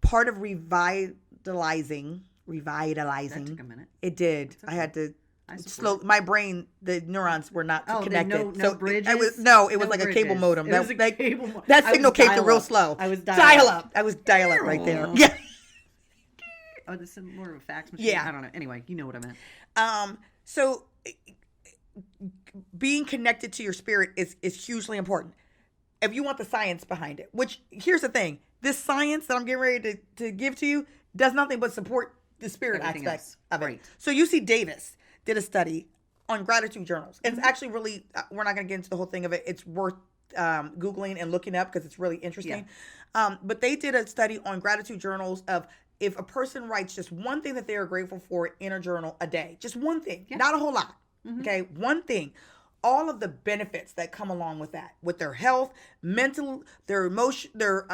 Part of revitalizing. That took a minute. It did. Okay. I had to slow my brain. The neurons were not connected. No bridges. It was like bridges. a cable modem. It was a cable modem. That signal came through real slow. I was dial up. I was dial up right there. Yeah. Oh, this is more of a fax machine. Yeah. I don't know. Anyway, you know what I meant. So being connected to your spirit is hugely important. If you want the science behind it, which here's the thing, this science that I'm getting ready to give to you does nothing but support the spirit aspect of it. Right. So UC Davis did a study on gratitude journals. And it's actually really, we're not going to get into the whole thing of it. It's worth Googling and looking up because it's really interesting. Yeah. But they did a study on gratitude journals of if a person writes just one thing that they are grateful for in a journal a day, just one thing, not a whole lot. Okay. One thing. All of the benefits that come along with that, with their health, mental, their emotion, their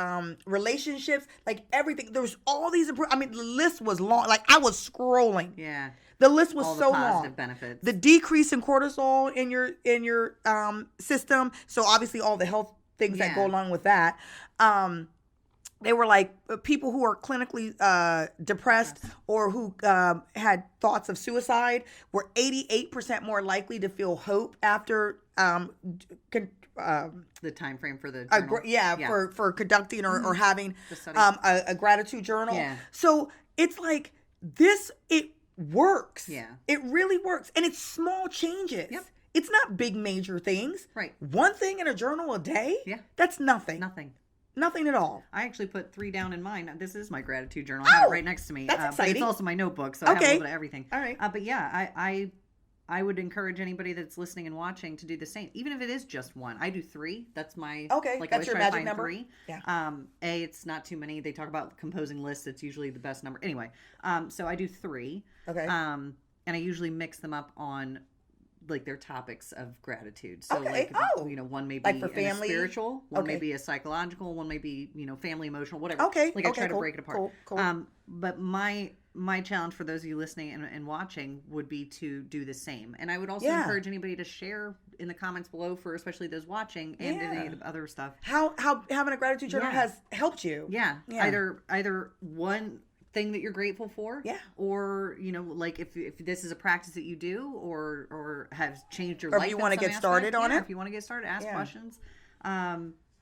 relationships, like everything. There's all these the list was long. Like I was scrolling. Yeah. The list was all so the positive long. Benefits. The decrease in cortisol in your system. So obviously all the health things that go along with that. they were like people who are clinically depressed or who had thoughts of suicide were 88% more likely to feel hope after the time frame for the journal. for conducting or having study. a gratitude journal. Yeah. So it's like this, it works. Yeah. It really works. And it's small changes. Yep. It's not big major things. Right. One thing in a journal a day? Yeah. That's nothing. Nothing. Nothing at all. I actually put 3 down in mine. This is my gratitude journal. I have it right next to me. That's But exciting. it's also my notebook, so I have a little bit of everything. All right. But yeah, I would encourage anybody that's listening and watching to do the same, even if it is just one. I do 3. That's my Okay, Like, that's I your always try to magic find number? 3. Yeah. It's not too many. They talk about composing lists. It's usually the best number. Anyway, so I do 3. Okay. And I usually mix them up on like their topics of gratitude. So Okay. like, Oh. one may be Like for in a family? spiritual, one may Okay. be a psychological, one may be, family emotional, whatever. Okay. Like I Okay, try to cool, break it apart. cool. But my challenge for those of you listening and watching would be to do the same. And I would also Yeah. encourage anybody to share in the comments below for especially those watching and any of the other stuff. How having a gratitude journal Yeah. has helped you. Yeah. Yeah. Either one thing that you're grateful for. Yeah. Or, like if this is a practice that you do or has changed your Or if life. you in wanna some get aspect. started on it. If you want to get started, ask Yeah. questions.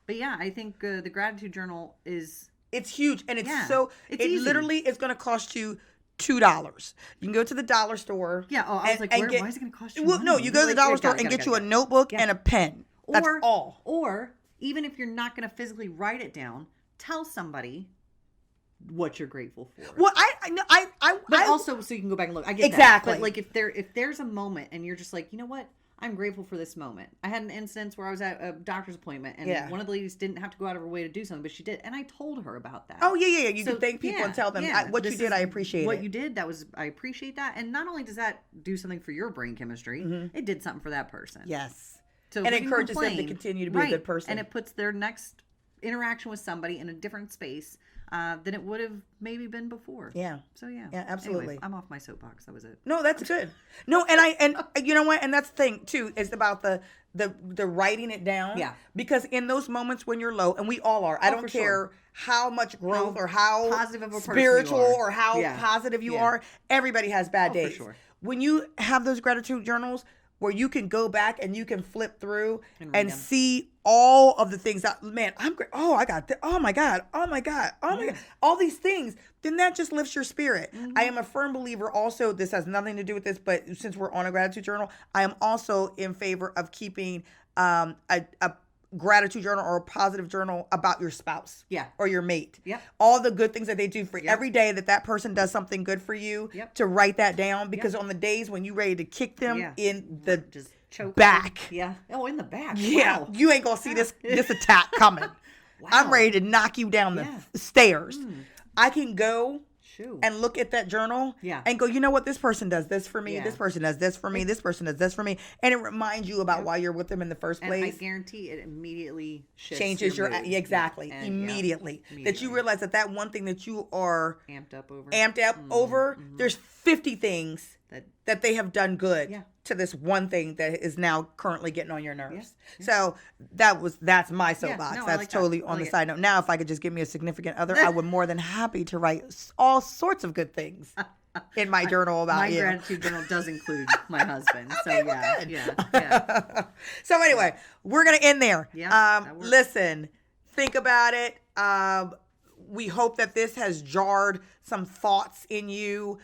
But yeah, I think the gratitude journal is It's huge, and it's Yeah. so. It's it easy. literally is going to cost you $2. You can go to the dollar store. Yeah. Oh, I was like, why is it going to cost you? Well, no, money? you go to the Like, dollar yeah, store got it, and got get it, you got a it. notebook Yeah. and a pen. That's all. Or even if you're not going to physically write it down, tell somebody what you're grateful for. Well, But also, so you can go back and look. I get Exactly. that. But like, if there's a moment and you're just like, you know what, I'm grateful for this moment. I had an instance where I was at a doctor's appointment and Yeah. one of the ladies didn't have to go out of her way to do something, but she did, and I told her about that. Oh yeah. You So, can thank people yeah, and tell them yeah, what you this did. is I appreciate what it. you did. I appreciate that. And not only does that do something for your brain chemistry, it did something for that person. Yes. So And we can encourages them to complain, continue to be a good person. And it puts their next interaction with somebody in a different space than it would have maybe been before. Yeah. So yeah. Yeah, absolutely. Anyway, I'm off my soapbox. That was it. No, that's good. No, and you know what? And that's the thing too. Is about the writing it down. Yeah. Because in those moments when you're low, and we all are. I don't for care sure. how much growth or how positive of a person spiritual you are. or how Yeah. positive you Yeah. are. Everybody has bad for days. sure. When you have those gratitude journals where you can go back and you can flip through And and read 'em. see all of the things that, man, I'm great. Oh, I got this. Oh my God. Oh my God. Oh my God. All these things. Then that just lifts your spirit. Mm-hmm. I am a firm believer also, this has nothing to do with this, but since we're on a gratitude journal, I am also in favor of keeping a gratitude journal or a positive journal about your spouse. Yeah. Or your mate. Yep. All the good things that they do for Yep. every day that person does something good for you, Yep. to write that down, because on the days when you ready to kick them Yeah. in the Just choke back. them. Yeah. Oh, in the back. Yeah, Wow. you ain't gonna see this attack coming. I'm Wow. ready to knock you down the Yeah. stairs. I can go Shoo. and look at that journal Yeah. and go, you know what? This person does this for me. Yeah. This person does this for me. This person does this for me. And it reminds you about why you're with them in the first And I place. guarantee it immediately shifts Changes your mood. exactly. And, Immediately. That you immediately. realize that one thing that you are amped up over. over, there's 50 things That that they have done good Yeah. to this one thing that is now currently getting on your nerves. So that's my soapbox. no, I That's like that. totally I on like the it. side note. Now, if I could just give me a significant other, I would more than happy to write all sorts of good things in my journal about my you. gratitude journal does include my husband. So Okay, well, yeah, good. yeah. So anyway, we're gonna end there. Yeah, that works. Listen, think about it. We hope that this has jarred some thoughts in you.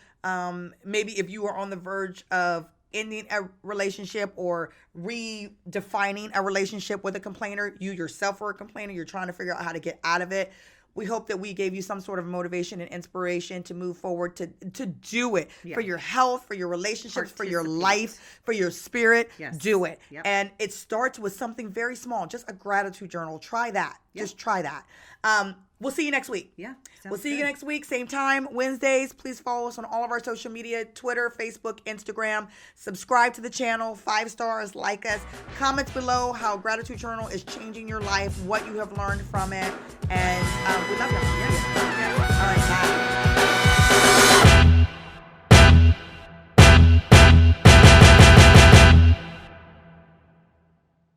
Maybe if you are on the verge of ending a relationship or redefining a relationship with a complainer, you yourself are a complainer, you're trying to figure out how to get out of it. We hope that we gave you some sort of motivation and inspiration to move forward, to do it for your health, for your relationships, for your Participate. life, for your spirit. Yes. Do it. Yep. And it starts with something very small, just a gratitude journal. Try that. Just try that. We'll see you next week. Yeah, We'll sounds see you good. next week, same time, Wednesdays. Please follow us on all of our social media, Twitter, Facebook, Instagram. Subscribe to the channel, 5 stars, like us. Comments below how Gratitude Journal is changing your life, what you have learned from it. And we love you. Yeah. All right, bye.